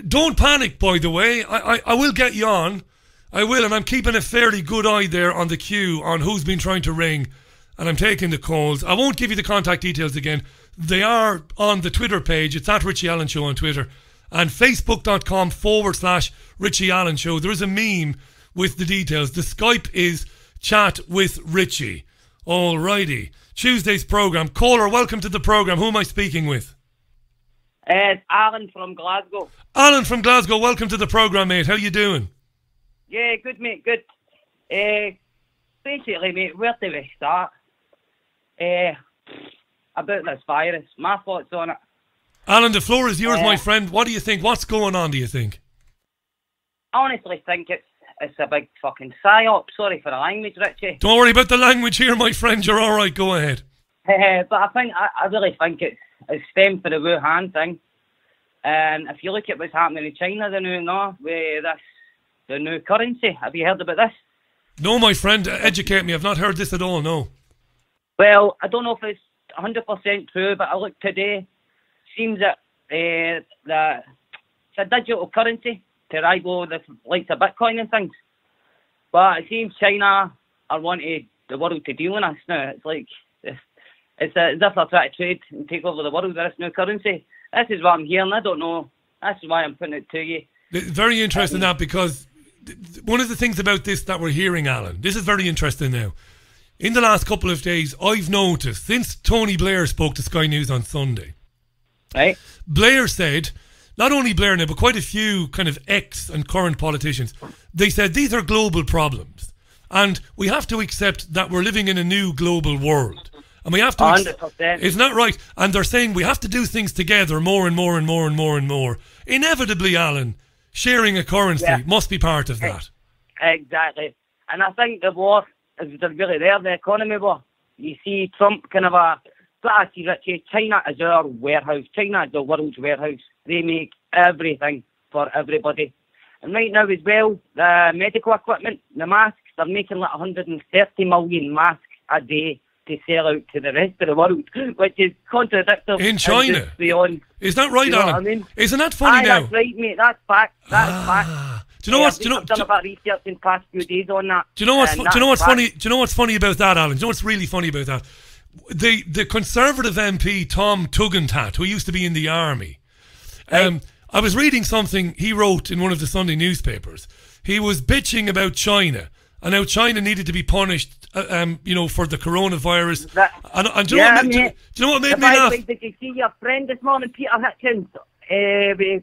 Don't panic, by the way. I will get you on. I will, and I'm keeping a fairly good eye there on the queue on who's been trying to ring, and I'm taking the calls. I won't give you the contact details again. They are on the Twitter page. It's at Richie Allen Show on Twitter, and facebook.com/Richie Allen Show. There is a meme with the details. The Skype is Chat with Richie. Alrighty. Tuesday's programme. Caller, welcome to the programme. Who am I speaking with? It's Alan from Glasgow. Alan from Glasgow, welcome to the programme, mate. How you doing? Yeah, good, mate, good. Basically, mate, where do we start? About this virus, my thoughts on it. Alan, the floor is yours, my friend. What do you think? What's going on, do you think? I honestly think it's a big fucking psyop. Sorry for the language, Richie. Don't worry about the language here, my friend. You're all right. Go ahead. But I really think it's stemmed for the Wuhan thing. And if you look at what's happening in China, with the new currency. Have you heard about this? No, my friend. Educate me. I've not heard this at all, no. Well, I don't know if it's 100% true, but I looked today. Seems that it's a digital currency to rival the likes of Bitcoin and things. But it seems China are wanting the world to deal in us now. It's like It's as if they're trying to trade and take over the world with this new currency. This is what I'm hearing. I don't know. This is why I'm putting it to you. Very interesting that, because one of the things about this that we're hearing, Alan, this is very interesting now. In the last couple of days, I've noticed, since Tony Blair spoke to Sky News on Sunday, right? Blair said, not only Blair now, but quite a few kind of ex and current politicians, they said these are global problems. And we have to accept that we're living in a new global world. And we have to... 100%. Isn't that right? And they're saying we have to do things together more and more and more and more and more. Inevitably, Alan, sharing a currency must be part of that. Exactly. And I think the war is really there, the economy war. You see Trump kind of Richie, China is our warehouse. China is the world's warehouse. They make everything for everybody. And right now as well, the medical equipment, the masks, they're making like 130 million masks a day to sell out to the rest of the world, which is contradictory. In China? Beyond. Is that right, you know Alan? What I mean? Isn't that funny now? That's right, mate. That's fact. That's fact. Do you know what's... I've done about research in the past few days on that. Do you know what's funny? Do you know what's funny about that, Alan? Do you know what's really funny about that? The Conservative MP Tom Tugendhat, who used to be in the army, I was reading something he wrote in one of the Sunday newspapers. He was bitching about China and how China needed to be punished, for the coronavirus. Do you know what made me laugh? Did you see your friend this morning, Peter Hitchens,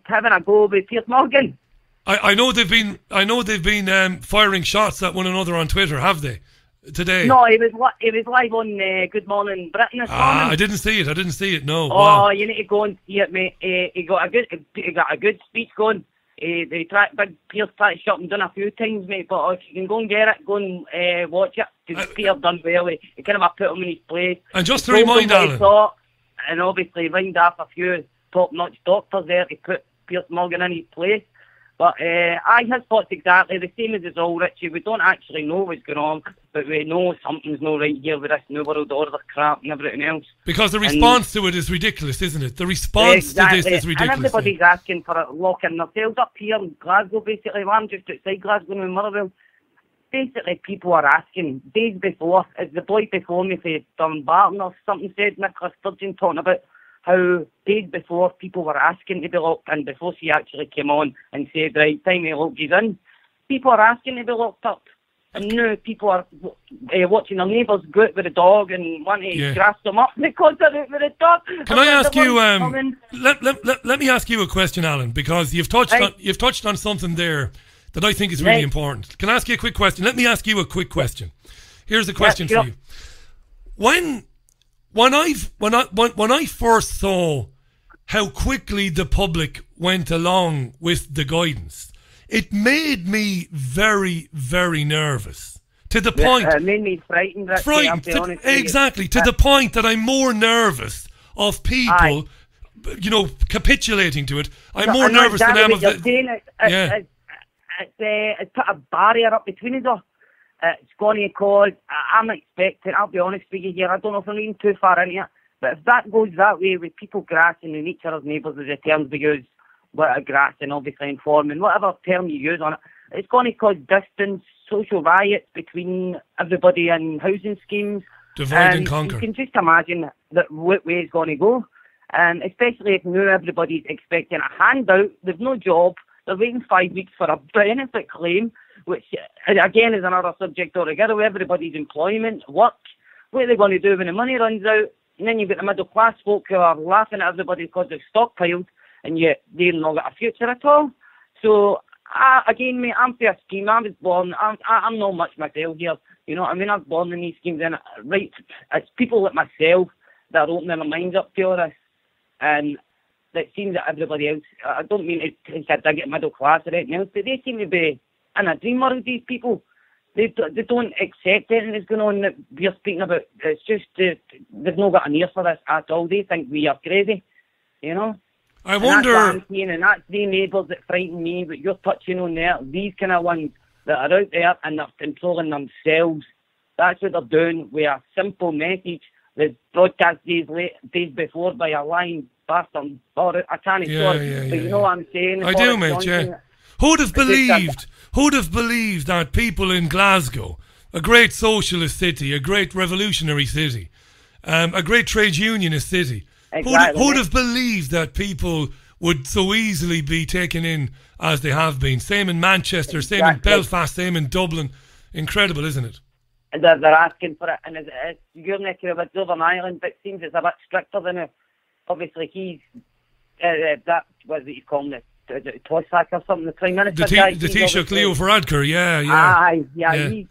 having a go with Piers Morgan? I know they've been firing shots at one another on Twitter, have they? Today? No, he was live on Good Morning Britain this morning. I didn't see it. No. Oh, wow. You need to go and see it, mate. He got a good speech going. Big Piers tried to shut him down a few times, mate. But if you can go and get it, go and watch it. Because Peter done well. He kind of put him in his place. And just to remind Alan, and obviously ringed off a few top-notch doctors there to put Piers Morgan in his place. But his thoughts exactly the same as us all, Richie. We don't actually know what's going on, but we know something's not right here with this New World Order crap and everything else. Because the response to it is ridiculous, isn't it? The response to this is ridiculous. And everybody's asking for it, locking themselves up here in Glasgow, basically. Well, I'm just outside Glasgow in Motherwell. Basically, people are asking, days before, as the boy before me for Dumbarton or something said, Nicola Sturgeon, talking about how days before people were asking to be locked in before she actually came on and said, right, time to lock you in. People are asking to be locked up. And now people are watching their neighbours go out with a dog and want to grass them up because they're out with a dog. Can I ask you, let me ask you a question, Alan, because you've touched on something there that I think is really important. Can I ask you a quick question? Let me ask you a quick question. Here's the question for you. When I first saw how quickly the public went along with the guidance, it made me very, very nervous. To the point... It made me frightened. Exactly. To the point that I'm more nervous of people, capitulating to it. I'm more nervous than I am of the... It's put a barrier up between us all. It's going to cause, I'm expecting, I'll be honest with you here, I don't know if I'm reading too far into it, but if that goes that way with people grassing in each other's neighbours, as the terms we use, grassing, obviously informing, whatever term you use on it, it's going to cause distance, social riots between everybody and housing schemes. Divide and conquer. You can just imagine that what way it's going to go. And especially if now everybody's expecting a handout, they've no job, they're waiting 5 weeks for a benefit claim, which, again, is another subject altogether, with everybody's employment, work. What are they going to do when the money runs out? And then you've got the middle-class folk who are laughing at everybody because they've stockpiled, and yet they've not got a future at all. So, again, mate, I'm for a scheme. I was born, I'm not much myself here. You know what I mean? I was born in these schemes, and it's people like myself that are opening their minds up to all this. And it seems that everybody else, I don't mean to dig at middle class or anything else, but they seem to be in a dream world, these people. They don't accept anything that's going on that we're speaking about. It's just, they've not got an ear for this at all. They think we are crazy, you know? I wonder... That's what I'm saying, and that's the neighbours that frighten me, but you're touching on there. These kind of ones that are out there and they're controlling themselves. That's what they're doing with a simple message that's broadcast days before by a lying bastard. Or I can't but you know what I'm saying? I do, mate, yeah. Who'd have believed that people in Glasgow, a great socialist city, a great revolutionary city, a great trade unionist city. Exactly. Who'd have believed that people would so easily be taken in as they have been? Same in Manchester, same in Belfast, same in Dublin. Incredible, isn't it? And they're asking for it, and it's your neck of the Dublin Ireland, but it seems it's a bit stricter than it. Obviously, he's that what do you call him, the Tossack or something, the Prime Minister guy. The Taoiseach Leo Varadkar,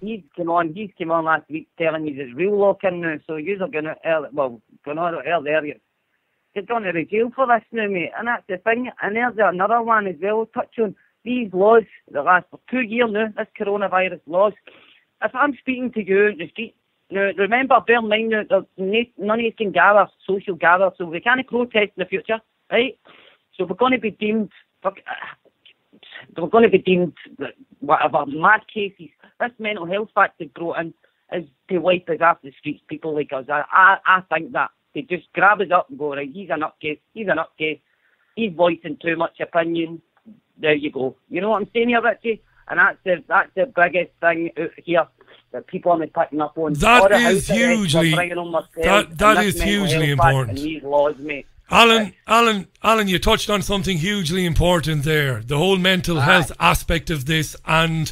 He's come on last week telling you there's real law in now, so you're going to you're going to jail for this now, mate, and that's the thing. And there's another one as well, touch on these laws that last for 2 years now, this coronavirus laws. If I'm speaking to you in the street, now remember, bear in mind now, none of you can gather, social gather, so we can't protest in the future, right? So we're going to be deemed whatever mad cases. This mental health fact they brought in is to wipe us off the streets, people like us. I think that they just grab us up and go, right, he's a nutcase, he's voicing too much opinion. There you go. You know what I'm saying here, Richie? And that's the biggest thing out here that people are picking up on. That is hugely important. These laws, mate. Alan, you touched on something hugely important there. The whole mental health aspect of this and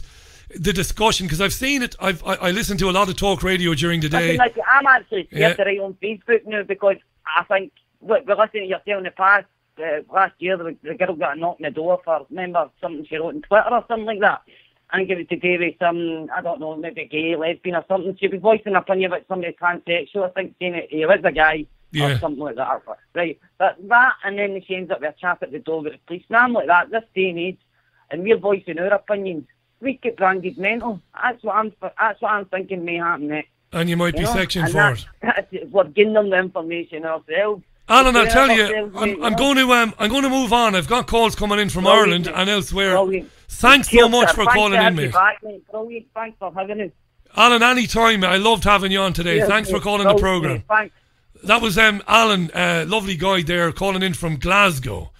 the discussion, because I've seen it. I listened to a lot of talk radio during the day. I'm actually scared to write on Facebook now because I think, look, we're listening to yourself in the past. Last year, the girl got a knock on the door for, remember, something she wrote on Twitter or something like that. I think it was today with some, I don't know, maybe gay, lesbian or something. She was voicing an opinion about somebody transsexual, I think, saying he was a guy or something like that. Right, that, and then she ends up with a chap at the door with the police. Now I'm like that, this day and age, and we're voicing our opinions. We get branded mental. That's what I'm thinking may happen next. And you might be sectioned for it. We're giving them the information ourselves. Alan, I'll tell you, I'm going to move on. I've got calls coming in from Ireland and elsewhere. Thanks so much for calling in, mate. Thanks for having us. Alan, anytime. I loved having you on today. Thanks for calling the programme. That was Alan, lovely guy there, calling in from Glasgow.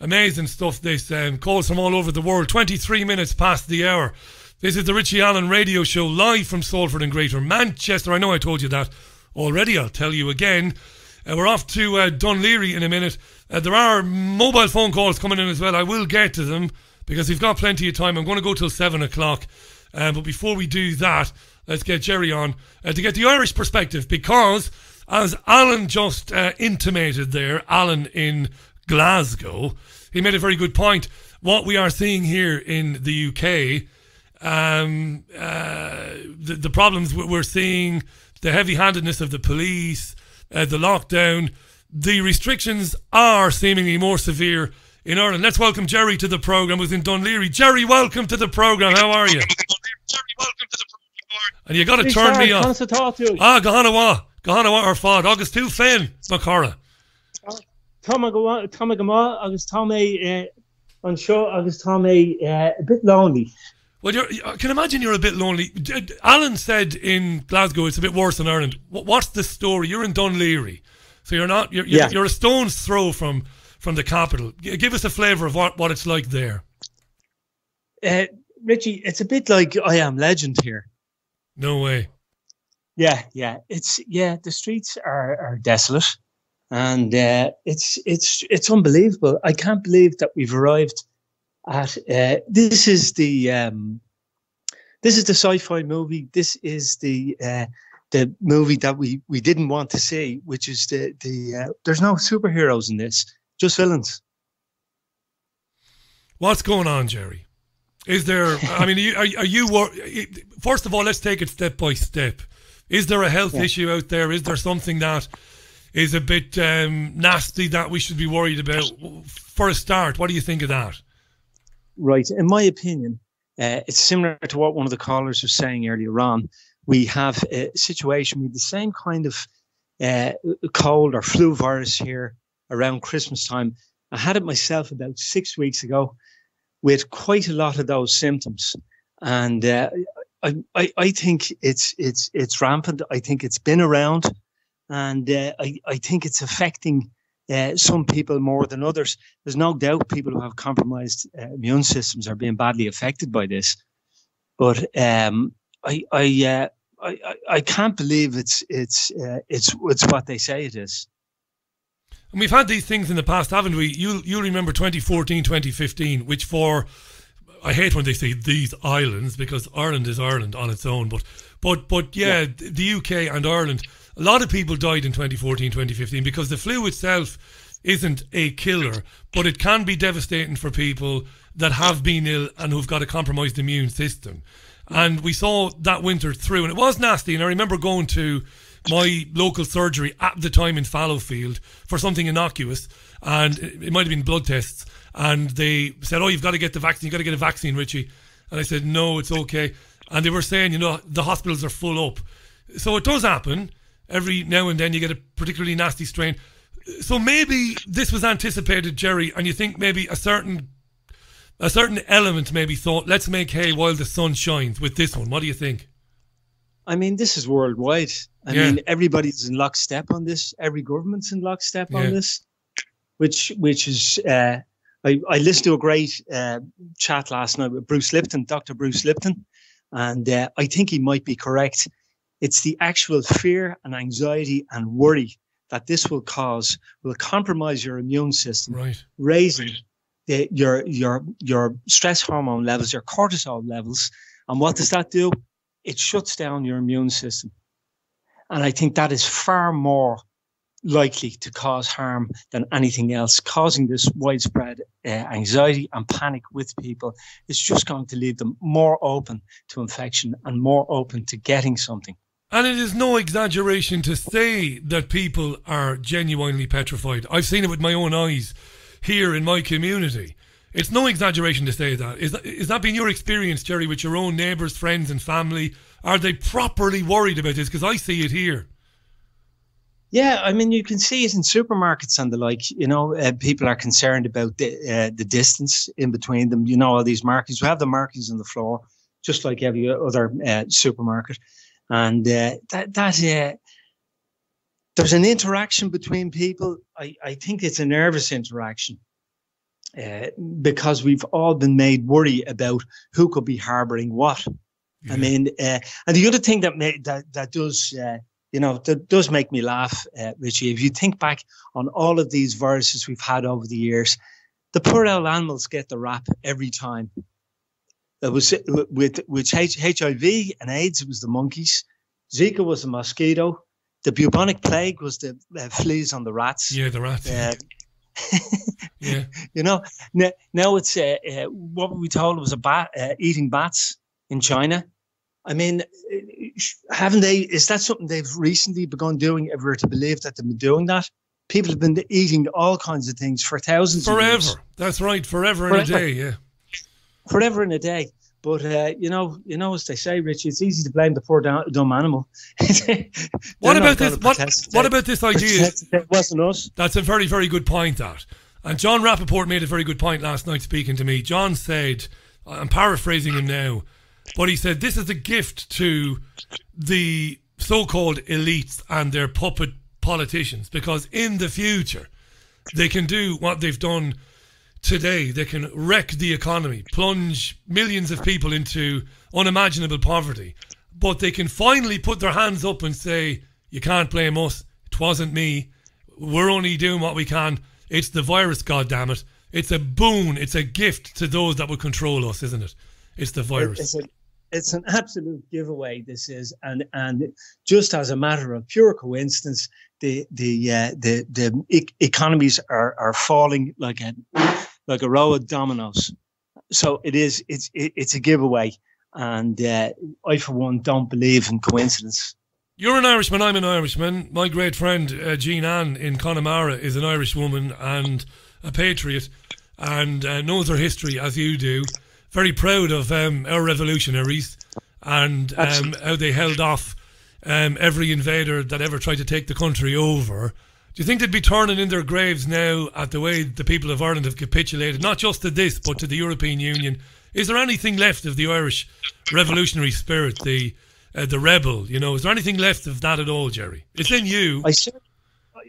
Amazing stuff, this. Calls from all over the world. 23 minutes past the hour. This is the Richie Allen Radio Show, live from Salford and Greater Manchester. I know I told you that already. I'll tell you again. We're off to Dunleary in a minute. There are mobile phone calls coming in as well. I will get to them because we've got plenty of time. I'm going to go till 7 o'clock. But before we do that, let's get Jerry on to get the Irish perspective, because as Alan just intimated there, Alan in Glasgow, he made a very good point. What we are seeing here in the UK, the problems we're seeing, the heavy-handedness of the police, the lockdown, the restrictions are seemingly more severe in Ireland. Let's welcome Jerry to the programme, who's in Dunleary. Jerry, welcome to the programme. How are you? And you got to turn me off. Gahanawa ar fad. Agus tú féin, Macora. Tá agus tá mé an seo agus tá mé a bit lonely. Well, I can imagine you're a bit lonely. Alan said in Glasgow it's a bit worse in Ireland. What's the story? You're in Dunleary, so you're a stone's throw from the capital. Give us a flavour of what it's like there. Richie, it's a bit like I Am Legend here. No way. Yeah. The streets are desolate, and it's unbelievable. I can't believe that we've arrived at this is the sci-fi movie. This is the movie that we didn't want to see, which is the there's no superheroes in this, just villains. What's going on, Jerry? Is there? I mean, are you? First of all, let's take it step by step. Is there a health issue out there? Is there something that is a bit nasty that we should be worried about? For a start, what do you think of that? Right. In my opinion, it's similar to what one of the callers was saying earlier on. We have a situation with the same kind of cold or flu virus here around Christmas time. I had it myself about 6 weeks ago with quite a lot of those symptoms. And I think it's rampant. I think it's been around. And I think it's affecting some people more than others. There's no doubt people who have compromised immune systems are being badly affected by this. But I I can't believe it's what they say it is. And we've had these things in the past, haven't we? You remember 2014, 2015, which for, I hate when they say these islands, because Ireland is Ireland on its own, but yeah, the UK and Ireland, a lot of people died in 2014, 2015 because the flu itself isn't a killer, but it can be devastating for people that have been ill and who've got a compromised immune system. And we saw that winter through, and it was nasty. And I remember going to my local surgery at the time in Fallowfield for something innocuous, and it might have been blood tests, and they said, "Oh, you've got to get the vaccine, you've got to get a vaccine, Richie." And I said, "No, it's okay." And they were saying, the hospitals are full up. So it does happen. Every now and then you get a particularly nasty strain. So maybe this was anticipated, Jerry, and you think maybe a certain element maybe thought, let's make hay while the sun shines with this one. What do you think? I mean, this is worldwide. I mean, everybody's in lockstep on this. Every government's in lockstep on this, which is... I listened to a great chat last night with Bruce Lipton, Dr. Bruce Lipton, and I think he might be correct. It's the actual fear and anxiety and worry that this will compromise your immune system, raising your stress hormone levels, your cortisol levels. And what does that do? It shuts down your immune system. And I think that is far more likely to cause harm than anything else. Causing this widespread anxiety and panic with people is just going to leave them more open to infection and more open to getting something. And it is no exaggeration to say that people are genuinely petrified. I've seen it with my own eyes here in my community. It's no exaggeration to say that. Is that been your experience, Jerry, with your own neighbours, friends and family? Are they properly worried about this? Because I see it here. Yeah, I mean, you can see it in supermarkets and the like. People are concerned about the distance in between them. All these markings. We have the markings on the floor, just like every other supermarket. And there's an interaction between people. I think it's a nervous interaction because we've all been made worry about who could be harbouring what. Yeah. I mean, and the other thing that does make me laugh, Richie, if you think back on all of these viruses we've had over the years, the poor old animals get the rap every time. It was with HIV and AIDS, it was the monkeys. Zika was the mosquito. The bubonic plague was the fleas on the rats. Yeah, the rats. Yeah. Now it's what we told was a bat eating bats in China. I mean, haven't they? Is that something they've recently begun doing? Ever to believe that they've been doing that? People have been eating all kinds of things for thousands of years. Forever. That's right. Forever and a day. Yeah. Forever and a day. But as they say, Richie, it's easy to blame the poor dumb animal. What about this? What about this idea? It wasn't us. That's a very, very good point. That, and John Rappaport made a very good point last night speaking to me. John said, I'm paraphrasing him now, but he said this is a gift to the so-called elites and their puppet politicians, because in the future they can do what they've done today. They can wreck the economy, plunge millions of people into unimaginable poverty, but they can finally put their hands up and say, you can't blame us, it wasn't me, we're only doing what we can, it's the virus, goddammit. It's a boon, it's a gift to those that will control us, isn't it? It's the virus. It's an absolute giveaway, this is, and just as a matter of pure coincidence, the economies are falling like a row of dominoes. So it's a giveaway, and I for one don't believe in coincidence. You're an Irishman, I'm an Irishman. My great friend Jean Ann in Connemara is an Irish woman and a patriot, and knows her history as you do. Very proud of our revolutionaries and how they held off every invader that ever tried to take the country over. Do you think they'd be turning in their graves now at the way the people of Ireland have capitulated, not just to this, but to the European Union? Is there anything left of the Irish revolutionary spirit, the rebel? Is there anything left of that at all, Jerry? It's in you.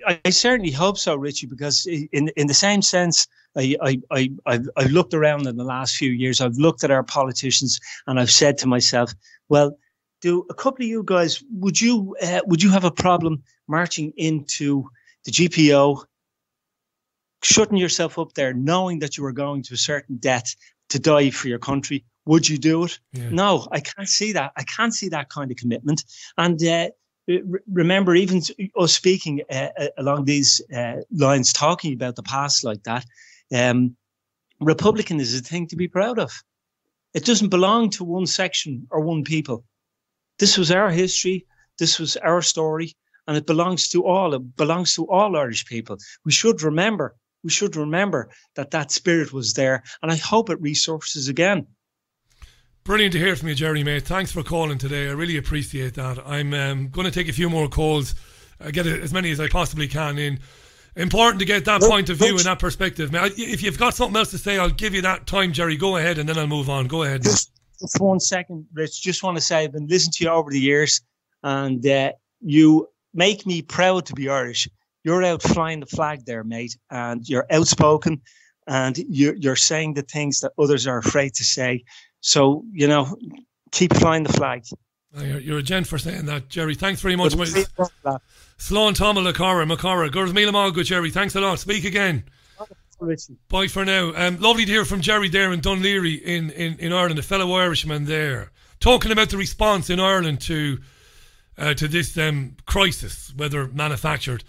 I certainly hope so, Richie, because in the same sense, I've looked around in the last few years. I've looked at our politicians and I've said to myself, well, do a couple of you guys, would you have a problem marching into the GPO, shutting yourself up there, knowing that you were going to a certain death to die for your country? Would you do it? Yeah. No, I can't see that. I can't see that kind of commitment. And remember, even us speaking along these lines, talking about the past like that, Republican is a thing to be proud of. It doesn't belong to one section or one people. This was our history. This was our story, and it belongs to all. It belongs to all Irish people. We should remember. We should remember that spirit was there, and I hope it resurfaces again. Brilliant to hear from you, Jerry, mate. Thanks for calling today. I really appreciate that. I'm going to take a few more calls, get as many as I possibly can in. Important to get that point of view and that perspective. Now, if you've got something else to say, I'll give you that time, Jerry. Go ahead, and then I'll move on. Go ahead. Just 1 second, Rich. Just want to say I've been listening to you over the years, and you make me proud to be Irish. You're out flying the flag there, mate, and you're outspoken, and you're saying the things that others are afraid to say. So, keep flying the flag. You're a gent for saying that, Jerry. Thanks very much. Slán Tommy Macora. Girls Mila Malgo, Jerry. Thanks a lot. Speak again. Bye for now. Lovely to hear from Jerry there in Dunleary in Ireland, a fellow Irishman there, talking about the response in Ireland to this crisis, whether manufactured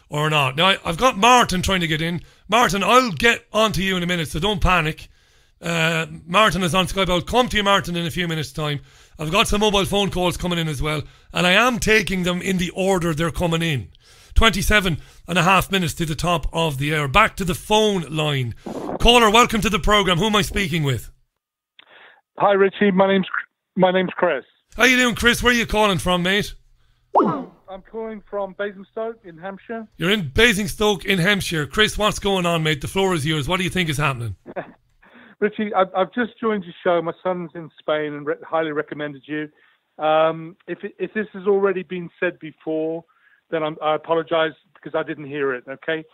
or not. Now, I've got Martin trying to get in. Martin, I'll get on to you in a minute, so don't panic. Martin is on Skype. I'll come to you, Martin, in a few minutes' time. I've got some mobile phone calls coming in as well, and I am taking them in the order they're coming in. 27 and a half minutes to the top of the hour. Back to the phone line. Caller, welcome to the programme. Who am I speaking with? Hi, Richie. My name's Chris. How you doing, Chris? Where are you calling from, mate? I'm calling from Basingstoke in Hampshire. You're in Basingstoke in Hampshire. Chris, what's going on, mate? The floor is yours. What do you think is happening? Richie, I've just joined your show. My son's in Spain and highly recommended you. If this has already been said before, then I apologise because I didn't hear it, okay?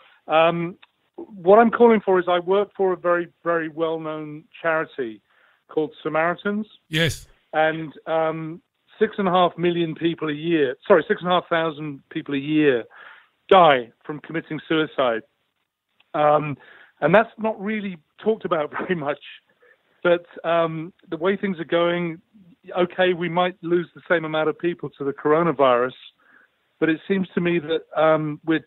What I'm calling for is I work for a very, very well-known charity called Samaritans. Yes. And 6.5 million people a year, 6,500 people a year die from committing suicide. And that's not really talked about very much. But the way things are going, okay, we might lose the same amount of people to the coronavirus, but it seems to me that we're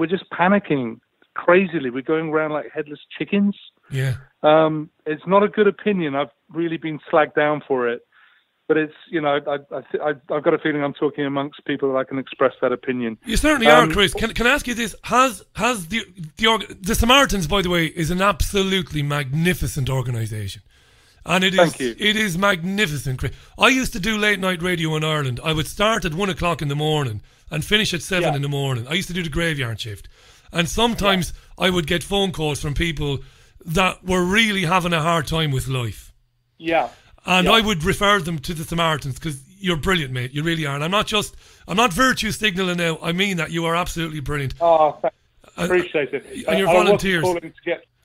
just panicking crazily. We're going around like headless chickens. Yeah. It's not a good opinion. I've really been slagged down for it. But it's, I've got a feeling I'm talking amongst people that I can express that opinion. You certainly are, Chris. Can I ask you this? Has the Samaritans, by the way, is an absolutely magnificent organisation. And it is magnificent, Chris. I used to do late night radio in Ireland. I would start at 1 o'clock in the morning and finish at 7 in the morning. I used to do the graveyard shift. And sometimes I would get phone calls from people that were really having a hard time with life. Yeah. And I would refer them to the Samaritans because you're brilliant, mate. You really are. And I'm not virtue signaling now. I mean that. You are absolutely brilliant. Oh, appreciate it. And your volunteers.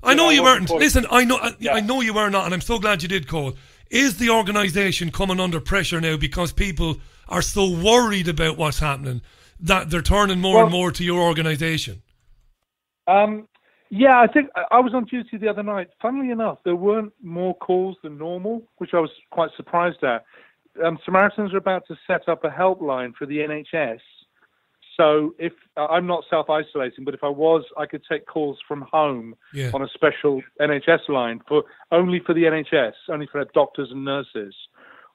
I know you weren't. Listen, I know you were not, and I'm so glad you did call. Is the organisation coming under pressure now because people are so worried about what's happening that they're turning more and more to your organisation? Yeah, I think I was on duty the other night. Funnily enough, there weren't more calls than normal, which I was quite surprised at. Samaritans are about to set up a helpline for the NHS. So if I'm not self-isolating, but if I was, I could take calls from home on a special NHS line only for the NHS, only for doctors and nurses,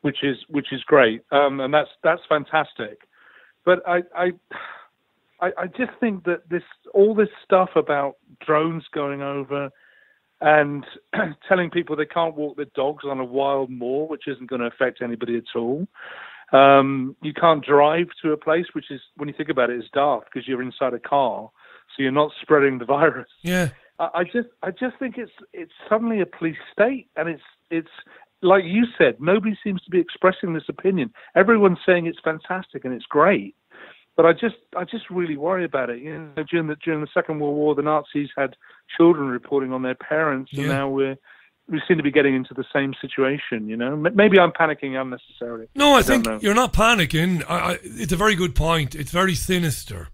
which is great, and that's fantastic. But I just think that all this stuff about drones going over and telling people they can't walk their dogs on a wild moor, which isn't going to affect anybody at all. You can't drive to a place, which is, when you think about it, is daft because you're inside a car, so you're not spreading the virus. Yeah. I just think it's suddenly a police state, and it's like you said, nobody seems to be expressing this opinion. Everyone's saying it's fantastic and it's great. But I just really worry about it. During the Second World War, the Nazis had children reporting on their parents, and now we're we seem to be getting into the same situation. Maybe I'm panicking unnecessarily. No, I think you're not panicking. It's a very good point. It's very sinister.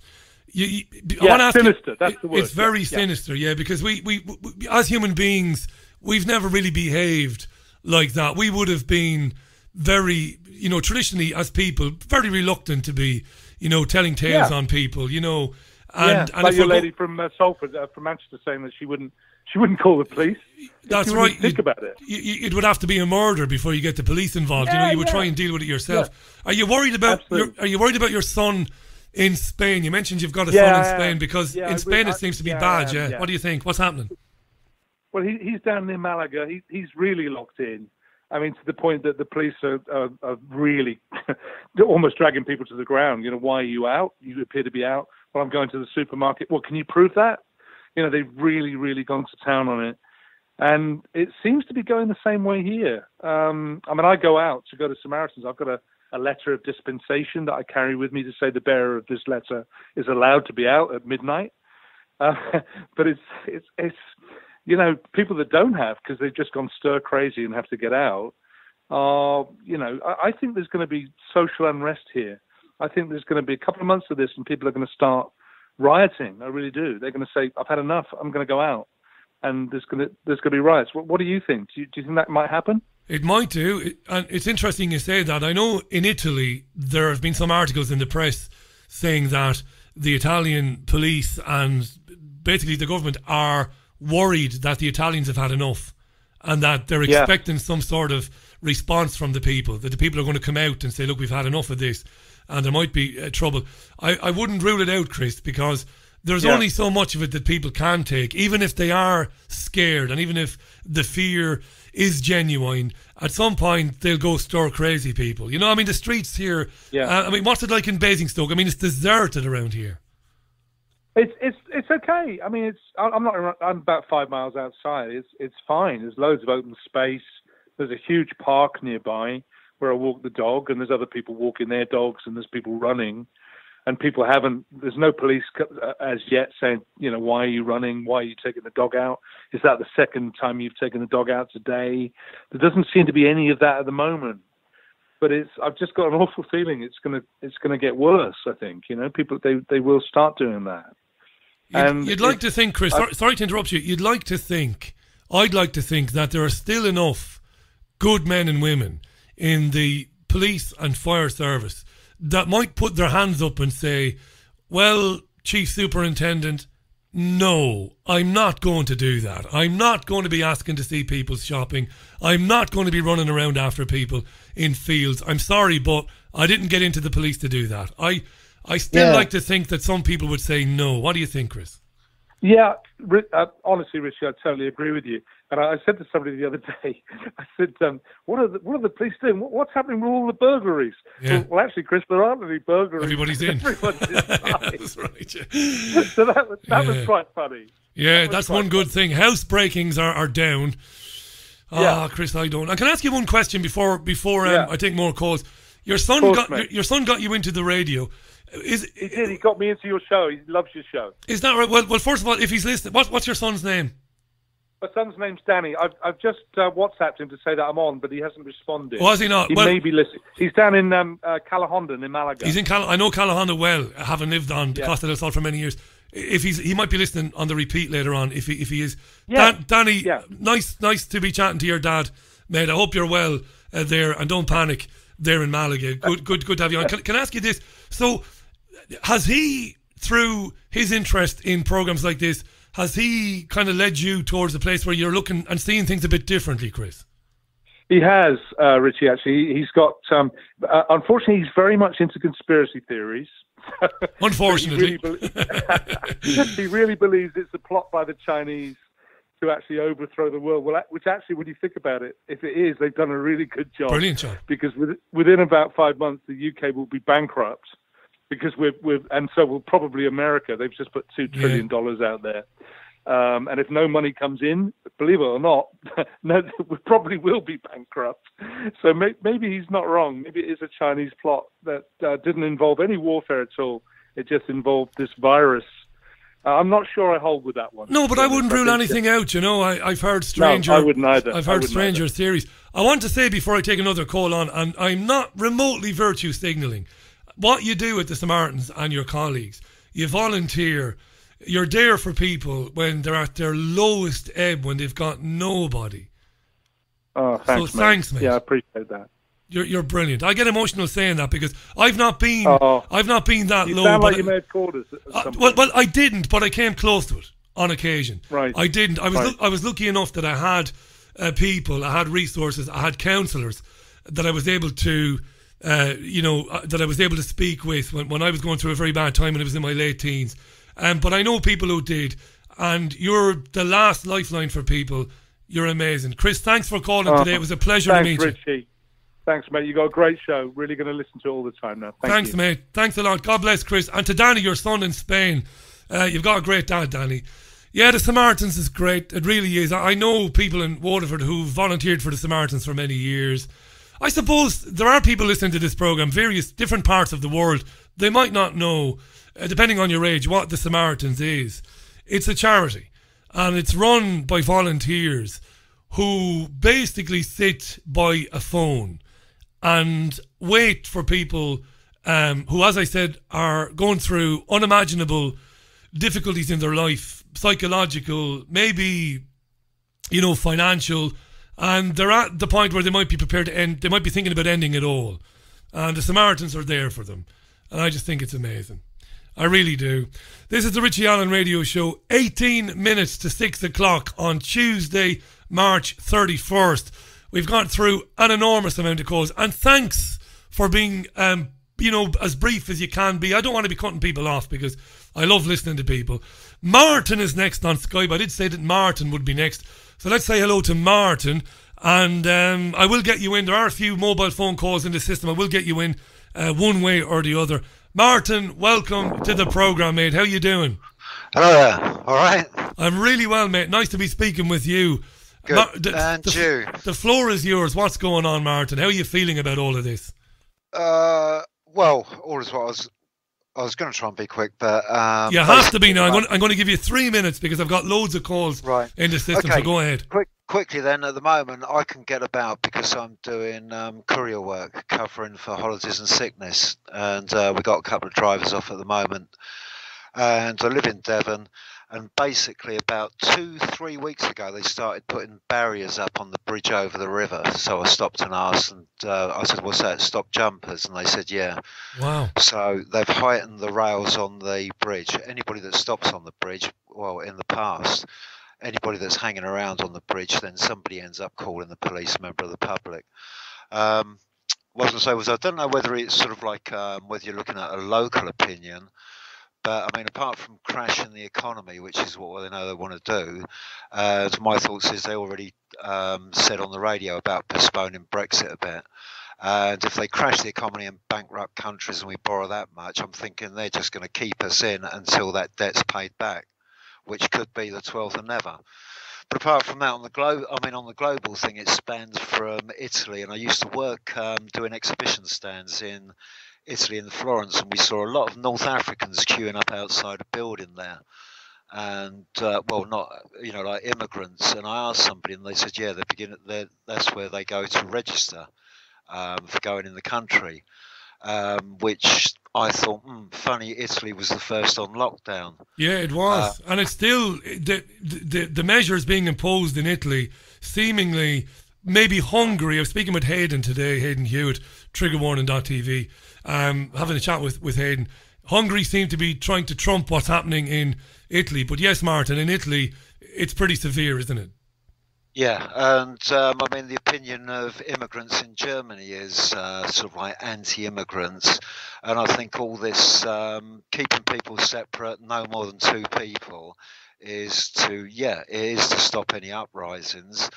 Sinister. That's the word. It's very sinister. Yeah, because we as human beings, we've never really behaved like that. We would have been very, traditionally as people, very reluctant to be, telling tales on people. And like your lady from Salford, from Manchester, saying that she wouldn't call the police. That's right. Think about it. It would have to be a murder before you get the police involved. You would try and deal with it yourself. Yeah. Are you worried about your son in Spain? You mentioned you've got a son in Spain because in Spain it seems to be bad. Yeah. What do you think? What's happening? Well, he's down near Malaga. He's really locked in. I mean, to the point that the police are really almost dragging people to the ground. Why are you out? You appear to be out. Well, I'm going to the supermarket. Well, can you prove that? They've really, really gone to town on it. And it seems to be going the same way here. I go out to go to Samaritans. I've got a letter of dispensation that I carry with me to say the bearer of this letter is allowed to be out at midnight. But it's people that don't have, because they've just gone stir crazy and have to get out. I think there's going to be social unrest here. I think there's going to be a couple of months of this and people are going to start rioting. I really do. They're going to say, I've had enough. I'm going to go out. And there's going to be riots. What do you think? Do you think that might happen? It might do. And it's interesting you say that. I know in Italy there have been some articles in the press saying that the Italian police and basically the government are worried that the Italians have had enough and that they're expecting some sort of response from the people, that the people are going to come out and say, look, we've had enough of this and there might be trouble. I wouldn't rule it out, Chris, because there's only so much of it that people can take, even if they are scared and even if the fear is genuine. At some point, they'll go stir crazy people. The streets here, what's it like in Basingstoke? It's deserted around here. It's okay. I'm about 5 miles outside. It's fine. There's loads of open space. There's a huge park nearby where I walk the dog, and there's other people walking their dogs, and there's people running, and there's no police as yet saying, why are you running? Why are you taking the dog out? Is that the second time you've taken the dog out today? There doesn't seem to be any of that at the moment. But I've just got an awful feeling it's gonna get worse. I think people they will start doing that. You'd like to think, Chris. Sorry to interrupt you. I'd like to think that there are still enough good men and women in the police and fire service that might put their hands up and say, "Well, Chief Superintendent, no, I'm not going to do that. I'm not going to be asking to see people shopping. I'm not going to be running around after people in fields. I'm sorry, but I didn't get into the police to do that." I still like to think that some people would say no. What do you think, Chris? Yeah, honestly, Richie, I totally agree with you. And I said to somebody the other day, I said, what are the police doing? What's happening with all the burglaries? Yeah. Well, actually, Chris, there aren't any burglaries. Everybody's in. Everybody's inside. That's right. Yeah. So that was quite funny. Yeah, that's one good thing. House breakings are down. Chris, I don't. I can ask you one question before I take more calls. Your son got you into the radio. He did. He got me into your show. He loves your show. Is that right? Well, first of all, if he's listening, what's your son's name? My son's name's Danny. I've just WhatsApped him to say that I'm on, but he hasn't responded. Oh, has he not? He may be listening. He's down in Calahonda in Malaga. He's in I know Calahonda well, having lived on Costa del Sol for many years. If he might be listening on the repeat later on. If he is, Danny, nice to be chatting to your dad, mate. I hope you're well there, and don't panic there in Malaga. Good to have you on. Can I ask you this? So, has he, through his interest in programs like this, has he kind of led you towards a place where you're looking and seeing things a bit differently, Chris? He has, Richie, actually. He's got, unfortunately, he's very much into conspiracy theories. Unfortunately. He really believes it's a plot by the Chinese to actually overthrow the world. Well, which actually, when you think about it, if it is, they've done a really good job. Brilliant job. Because within about 5 months, the UK will be bankrupt. Because and so will probably America. They've just put $2 trillion out there. And if no money comes in, believe it or not, we probably will be bankrupt. So maybe he's not wrong. Maybe it is a Chinese plot that didn't involve any warfare at all. It just involved this virus I'm not sure I hold with that one. No, but I wouldn't rule anything out. I've heard stranger. No, I wouldn't either. I've heard stranger theories. I want to say before I take another call on, and I'm not remotely virtue signalling, what you do with the Samaritans and your colleagues, you volunteer. You're there for people when they're at their lowest ebb, when they've got nobody. Oh, thanks, so thanks, mate. Yeah, I appreciate that. You're brilliant. I get emotional saying that because I've not been that you low. Sound like you may have called us. Well, I didn't, but I came close to it on occasion. Right. I didn't. I was lucky enough that I had people, I had resources, I had counsellors that I was able to, that I was able to speak with when I was going through a very bad time when I was in my late teens. But I know people who did, and you're the last lifeline for people. You're amazing. Chris, thanks for calling today. It was a pleasure to meet you. Richie. Thanks, mate. You got a great show. Really going to listen to it all the time now. Thanks, mate. Thanks a lot. God bless, Chris. And to Danny, your son in Spain. You've got a great dad, Danny. Yeah, the Samaritans is great. It really is. I know people in Waterford who volunteered for the Samaritans for many years. I suppose there are people listening to this programme, various different parts of the world. They might not know, depending on your age, what the Samaritans is. It's a charity. And it's run by volunteers who basically sit by a phone and wait for people who, as I said, are going through unimaginable difficulties in their life, psychological, maybe, financial, and they're at the point where they might be prepared to end, they might be thinking about ending it all. And the Samaritans are there for them. And I just think it's amazing. I really do. This is the Richie Allen Radio Show, 18 minutes to 6 o'clock on Tuesday, March 31st. We've gone through an enormous amount of calls, and thanks for being, as brief as you can be. I don't want to be cutting people off because I love listening to people. Martin is next on Skype. I did say that Martin would be next. So let's say hello to Martin, and I will get you in. There are a few mobile phone calls in the system. I will get you in one way or the other. Martin, welcome to the programme, mate. How you doing? Hello there. All right. I'm really well, mate. Nice to be speaking with you. Good. And you. The floor is yours. What's going on, Martin? How are you feeling about all of this? Well, all is what I was going to try and be quick, but you have to be now. I'm going to give you 3 minutes because I've got loads of calls in the system. Okay. So go ahead. Quickly then. At the moment, I can get about because I'm doing courier work, covering for holidays and sickness, and we got a couple of drivers off at the moment. And I live in Devon. And basically about 2-3 weeks ago, they started putting barriers up on the bridge over the river. So I stopped and asked, and I said, what's that? Stop jumpers? And they said, yeah. Wow. So they've heightened the rails on the bridge. Anybody that stops on the bridge, well, in the past, anybody that's hanging around on the bridge, then somebody ends up calling the police, member of the public. What I was going to say was I don't know whether it's sort of like whether you're looking at a local opinion. But, I mean, apart from crashing the economy, which is what they know they want to do, my thoughts is they already said on the radio about postponing Brexit a bit. And if they crash the economy and bankrupt countries and we borrow that much, I'm thinking they're just going to keep us in until that debt's paid back, which could be the 12th and never. But apart from that, on the global thing, it spans from Italy. And I used to work doing exhibition stands in Italy and Florence, and we saw a lot of North Africans queuing up outside a building there, and like immigrants. And I asked somebody, and they said, yeah, that's where they go to register for going in the country, which I thought, funny. Italy was the first on lockdown. Yeah, it was, and it's still the measures being imposed in Italy, seemingly. Maybe Hungary. I was speaking with Hayden today, Hayden Hewitt, triggerwarning.tv, having a chat with Hayden. Hungary seemed to be trying to trump what's happening in Italy. But yes, Martin, in Italy, it's pretty severe, isn't it? Yeah, and the opinion of immigrants in Germany is sort of like anti-immigrants. And I think all this keeping people separate, no more than 2 people, is to stop any uprisings.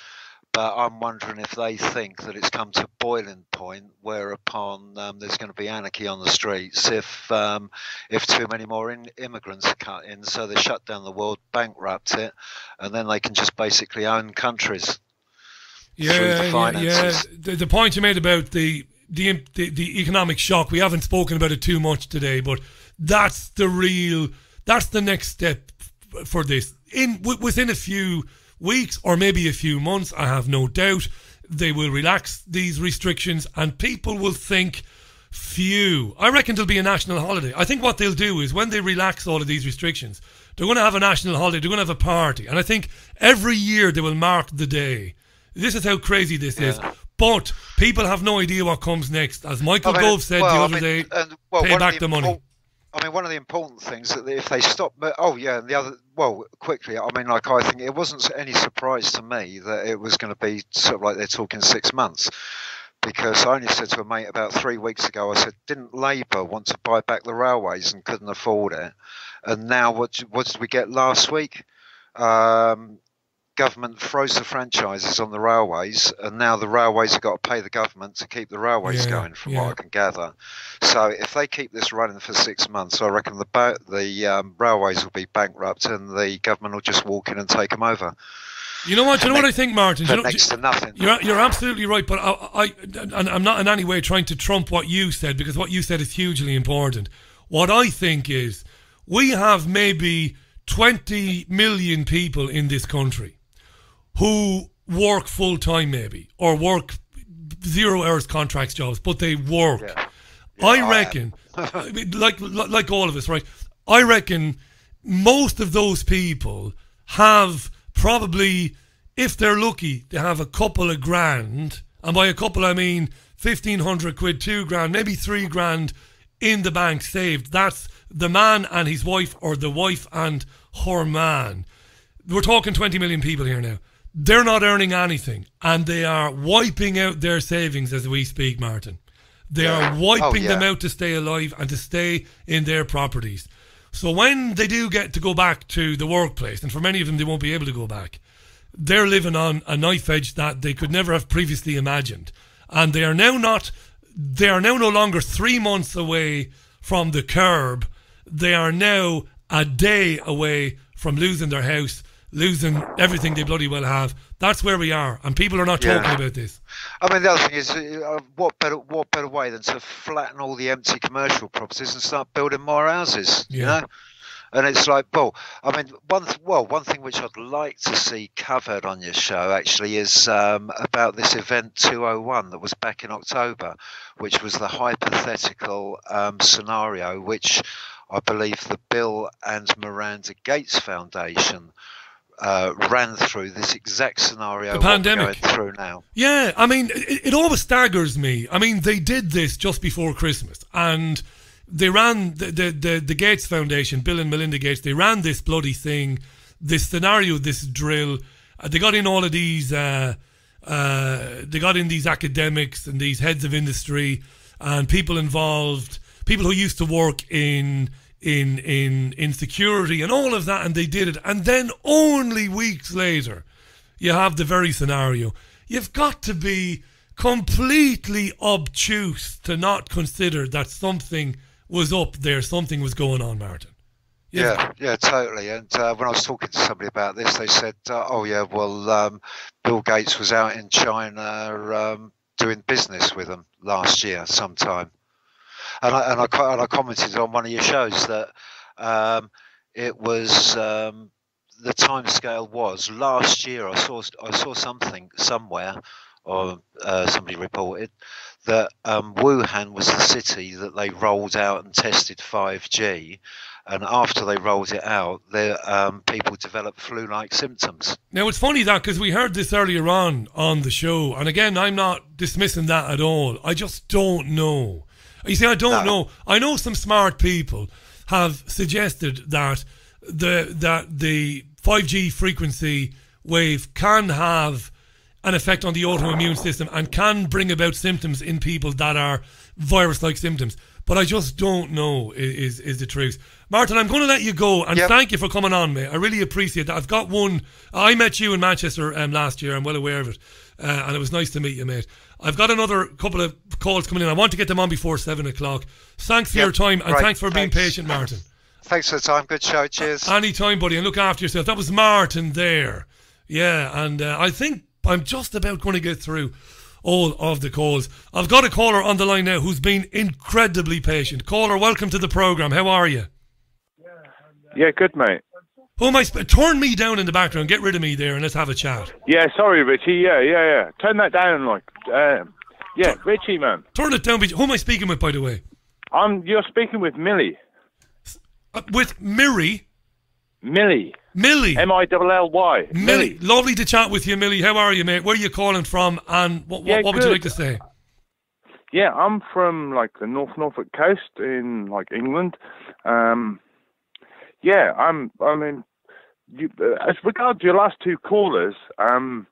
But I'm wondering if they think that it's come to boiling point, whereupon there's going to be anarchy on the streets if too many more immigrants are cut in. So they shut down the world, bankrupt it, and then they can just basically own countries. Yeah. The point you made about the economic shock, we haven't spoken about it too much today, but that's the next step for this. Within a few weeks or maybe a few months, I have no doubt, they will relax these restrictions and people will think, phew. I reckon there'll be a national holiday. I think what they'll do is when they relax all of these restrictions, they're going to have a national holiday, they're going to have a party. And I think every year they will mark the day. This is how crazy this is. But people have no idea what comes next. As Michael Gove said the other day, pay back the money. I mean, one of the important things that if they stop, and the other, quickly, I mean, like, I think it wasn't any surprise to me that it was going to be sort of like they're talking 6 months. Because I only said to a mate about 3 weeks ago, I said, didn't Labour want to buy back the railways and couldn't afford it? And now what did we get last week? Government froze the franchises on the railways, and now the railways have got to pay the government to keep the railways going, from what I can gather. So if they keep this running for 6 months, I reckon the railways will be bankrupt and the government will just walk in and take them over. You know what? You know what I think, Martin? Next to nothing. You're absolutely right, but I'm not in any way trying to trump what you said, because what you said is hugely important. What I think is we have maybe 20 million people in this country who work full time, maybe, or work 0 hours contracts jobs, but they work. I reckon, like all of us, right? I reckon most of those people have probably, if they're lucky, they have a couple of grand, and by a couple I mean 1,500 quid, 2 grand, maybe 3 grand in the bank saved. That's the man and his wife, or the wife and her man. We're talking 20 million people here now. They're not earning anything, and they are wiping out their savings as we speak, Martin. They are wiping them out to stay alive and to stay in their properties. So when they do get to go back to the workplace, and for many of them they won't be able to go back, they're living on a knife edge that they could never have previously imagined. And they are now no longer 3 months away from the curb. They are now a day away from losing their house, losing everything they bloody well have. That's where we are, and people are not talking about this. I mean, the other thing is, what better way than to flatten all the empty commercial properties and start building more houses, you know? And it's like, I mean, one thing which I'd like to see covered on your show actually is about this event 201 that was back in October, which was the hypothetical scenario which I believe the Bill and Miranda Gates Foundation ran through, this exact scenario the pandemic we're going through now. Yeah, I mean, it always staggers me. I mean, they did this just before Christmas, and they ran the Gates Foundation, Bill and Melinda Gates. They ran this bloody thing, this scenario, this drill. They got in all of these. They got in these academics and these heads of industry and people involved, people who used to work in security and all of that, and they did it. And then only weeks later, you have the very scenario. You've got to be completely obtuse to not consider that something was up there, something was going on, Martin. Yeah, totally. And when I was talking to somebody about this, they said, Bill Gates was out in China doing business with them last year sometime. And I commented on one of your shows that it was the timescale was last year. I saw something somewhere, or somebody reported that Wuhan was the city that they rolled out and tested 5G, and after they rolled it out, people developed flu-like symptoms. Now it's funny that, because we heard this earlier on the show, and again, I'm not dismissing that at all. I just don't know. You see, I don't know. I know some smart people have suggested that the 5G frequency wave can have an effect on the autoimmune system and can bring about symptoms in people that are virus-like symptoms. But I just don't know is the truth. Martin, I'm going to let you go, and thank you for coming on, mate. I really appreciate that. I've got one. I met you in Manchester last year. I'm well aware of it. And it was nice to meet you, mate. I've got another couple of calls coming in. I want to get them on before 7 o'clock. Thanks for your time, and thanks for being patient, Martin. Thanks for the time. Good show. Cheers. Anytime, buddy, and look after yourself. That was Martin there. Yeah, and I think I'm just about going to get through all of the calls. I've got a caller on the line now who's been incredibly patient. Caller, welcome to the programme. How are you? Yeah, good, mate. Who am I? Turn me down in the background. Get rid of me there, and let's have a chat. Yeah, sorry, Richie. Yeah. Turn that down, like. Yeah, Richie, man. Turn it down. Who am I speaking with, by the way? You're speaking with Millie. With Miri? Millie. M-I-L-L-Y. Millie. Lovely to chat with you, Millie. How are you, mate? Where are you calling from, and what would you like to say? Yeah, I'm from, like, the Norfolk coast in, like, England. Yeah, as regards your last two callers, how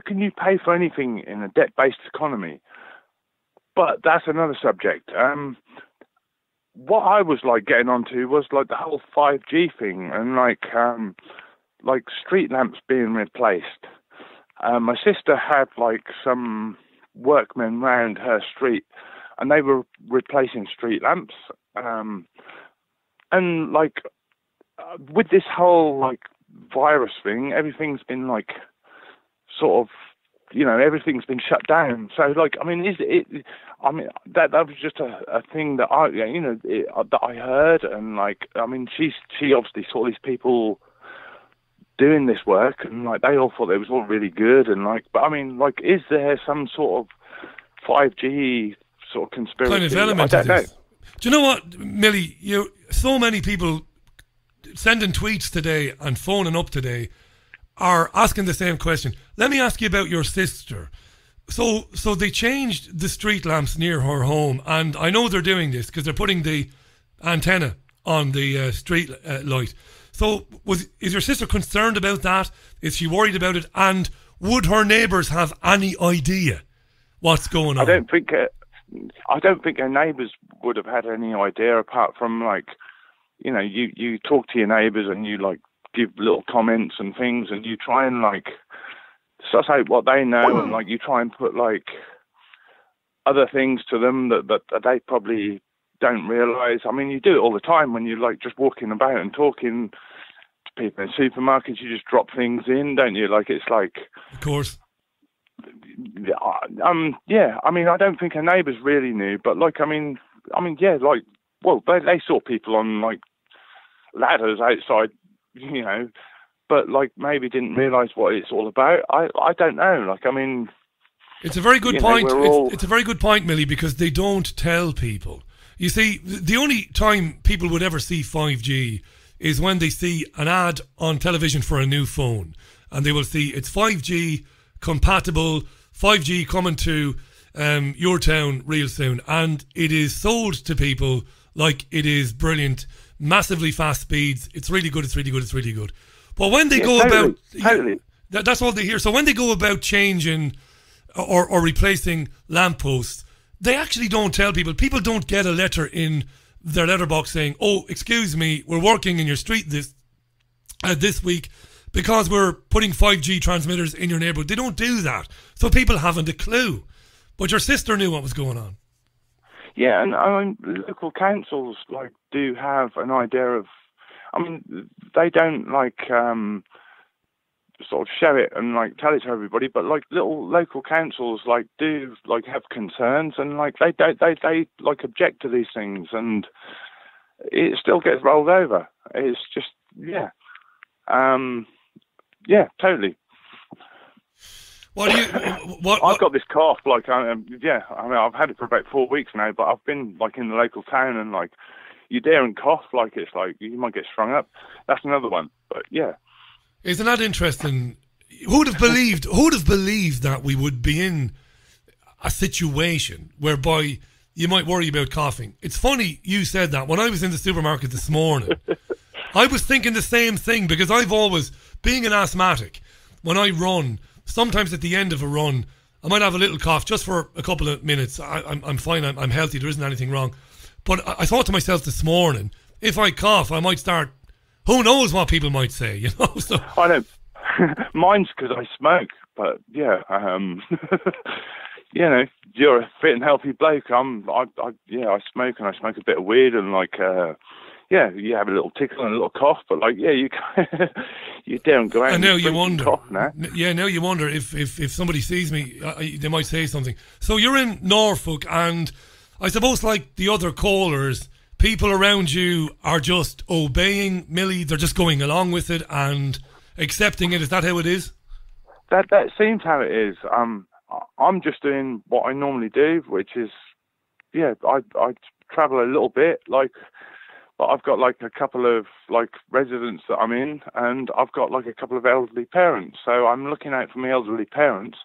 can you pay for anything in a debt-based economy? But that's another subject. What I was like getting onto was like the whole 5G thing and like street lamps being replaced. My sister had like some workmen round her street, and they were replacing street lamps. And like with this whole like virus thing, everything's been like sort of, everything's been shut down. So like, I mean, that was just a thing that that I heard, and like, I mean, she obviously saw these people doing this work, and like they all thought it was all really good, and like, but I mean, like, is there some sort of 5G sort of conspiracy? Kind of element I of don't this. Do you know what, Millie? So many people sending tweets today and phoning up today are asking the same question. Let me ask you about your sister. So they changed the street lamps near her home, and I know they're doing this because they're putting the antenna on the street light. So is your sister concerned about that? Is she worried about it? And would her neighbours have any idea what's going on? I don't think her neighbours would have had any idea, apart from like, you talk to your neighbours and you like give little comments and things, and you try and like suss out what they know, and like you try and put like other things to them that they probably don't realise. I mean, you do it all the time when you're like just walking about and talking to people in supermarkets. You just drop things in, don't you? Like, it's like, of course. Yeah. I mean, I don't think her neighbours really knew, but like, I mean, yeah, like, well, they saw people on like ladders outside, but like maybe didn't realise what it's all about. I don't know. Like, I mean, it's a very good point. It's a very good point, Millie, because they don't tell people. You see, the only time people would ever see 5G is when they see an ad on television for a new phone, and they will see it's 5G compatible, 5G coming to your town real soon, and it is sold to people like it is brilliant, massively fast speeds. It's really good. It's really good. It's really good. But when they go about, that's all they hear. So when they go about changing or replacing lampposts, they actually don't tell people. People don't get a letter in their letterbox saying, "Oh, excuse me, we're working in your street this week because we're putting 5G transmitters in your neighbourhood." They don't do that, so people haven't a clue. But your sister knew what was going on. Yeah, and I mean, local councils like do have an idea of. I mean, they don't like sort of show it and like tell it to everybody, but like little local councils like do like have concerns, and like they like object to these things, and it still gets rolled over. It's just yeah, totally. I've got this cough. Like, I mean, I've had it for about 4 weeks now, but I've been like in the local town, and like you dare and cough, like it's like you might get strung up. That's another one. But yeah, isn't that interesting? Who'd have believed that we would be in a situation whereby you might worry about coughing? It's funny you said that. When I was in the supermarket this morning, I was thinking the same thing, because I've always, being an asthmatic, when I run, sometimes at the end of a run, I might have a little cough just for a couple of minutes. I'm fine. I'm healthy. There isn't anything wrong. But I thought to myself this morning, if I cough, I might start. Who knows what people might say? So I don't. Mine's because I smoke. But yeah, you're a fit and healthy bloke. I smoke, and I smoke a bit of weed, and like. You have a little tickle and a little cough, but like, you don't go out. And now you wonder. Cough now. Yeah, now you wonder if somebody sees me, they might say something. So you're in Norfolk, and I suppose like the other callers, people around you are just obeying Millie, they're just going along with it and accepting it. Is that how it is? That seems how it is. I'm just doing what I normally do, which is, I travel a little bit, but I've got like a couple of like residents that I'm in, and I've got like a couple of elderly parents. So I'm looking out for my elderly parents.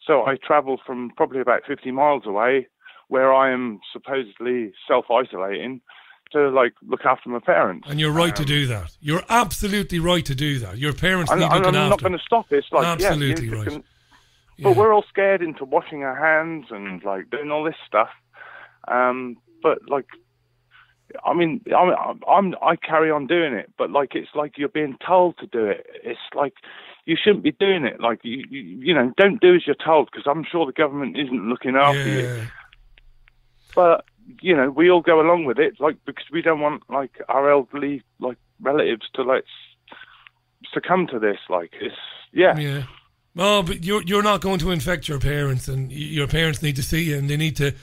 So I travel from probably about 50 miles away, where I am supposedly self-isolating, to like look after my parents. And you're right to do that. You're absolutely right to do that. Your parents need looking after. I'm not going to stop it. It's like, absolutely right. But we're all scared into washing our hands and like doing all this stuff. But like, I carry on doing it, but like it's like you're being told to do it. It's like you shouldn't be doing it. Like you know, don't do as you're told, because I'm sure the government isn't looking after you. But you know, we all go along with it, like because we don't want like our elderly like relatives to like succumb to this. Like it's yeah. Oh, but you're not going to infect your parents, and your parents need to see you, and they need to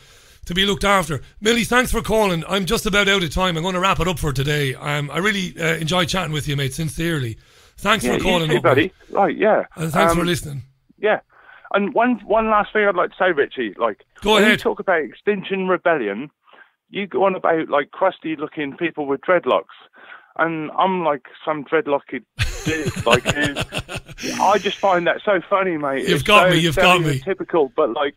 be looked after. Millie, thanks for calling. I'm just about out of time. I'm going to wrap it up for today. I really enjoyed chatting with you, mate, sincerely. Thanks for calling you too, up, buddy. mate. Right, yeah. And thanks for listening. Yeah. And one last thing I'd like to say, Richie, like go when ahead. you talk about Extinction Rebellion, you go on about like crusty looking people with dreadlocks. And I'm like some dreadlocked dude. Like, I just find that so funny, mate. You've got me. Typical, but like,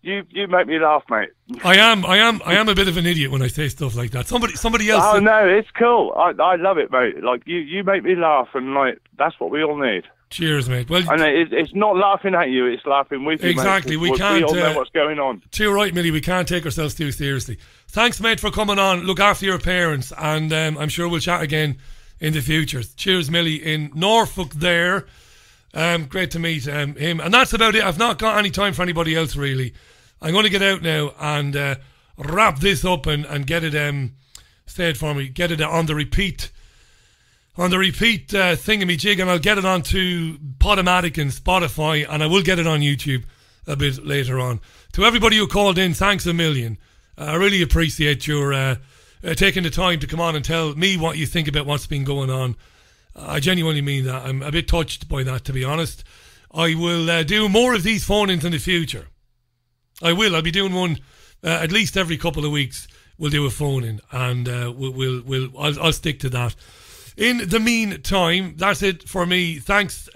you make me laugh, mate. I am a bit of an idiot when I say stuff like that. Somebody else. Oh no, it's cool. I love it, mate. Like you make me laugh, and like that's what we all need. Cheers, mate. Well, and it's not laughing at you; it's laughing with you. Exactly. Mate, we can't. We all know what's going on. Too right, Millie. We can't take ourselves too seriously. Thanks, mate, for coming on. Look after your parents, and I'm sure we'll chat again in the future. Cheers, Millie, in Norfolk there. Great to meet him. And that's about it. I've not got any time for anybody else, really. I'm going to get out now and wrap this up and get it, say it for me, get it on the repeat thingamajig, and I'll get it onto Podomatic and Spotify, and I will get it on YouTube a bit later on. To everybody who called in, thanks a million. I really appreciate your taking the time to come on and tell me what you think about what's been going on. I genuinely mean that. I'm a bit touched by that, to be honest. I will do more of these phone-ins in the future. I will. I'll be doing one at least every couple of weeks. We'll do a phone-in, and I'll stick to that. In the meantime, that's it for me. Thanks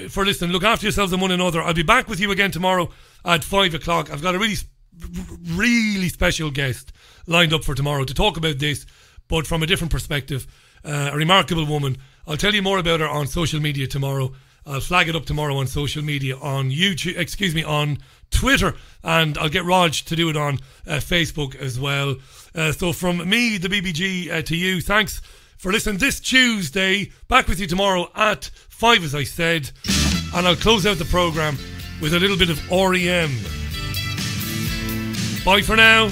for listening. Look after yourselves and one another. I'll be back with you again tomorrow at 5 o'clock. I've got a really special guest lined up for tomorrow to talk about this, but from a different perspective. A remarkable woman. I'll tell you more about her on social media tomorrow. I'll flag it up tomorrow on social media, on YouTube, on Twitter, and I'll get Raj to do it on Facebook as well. So from me, the BBG, to you, thanks for listening this Tuesday. Back with you tomorrow at 5, as I said, and I'll close out the programme with a little bit of REM. Bye for now.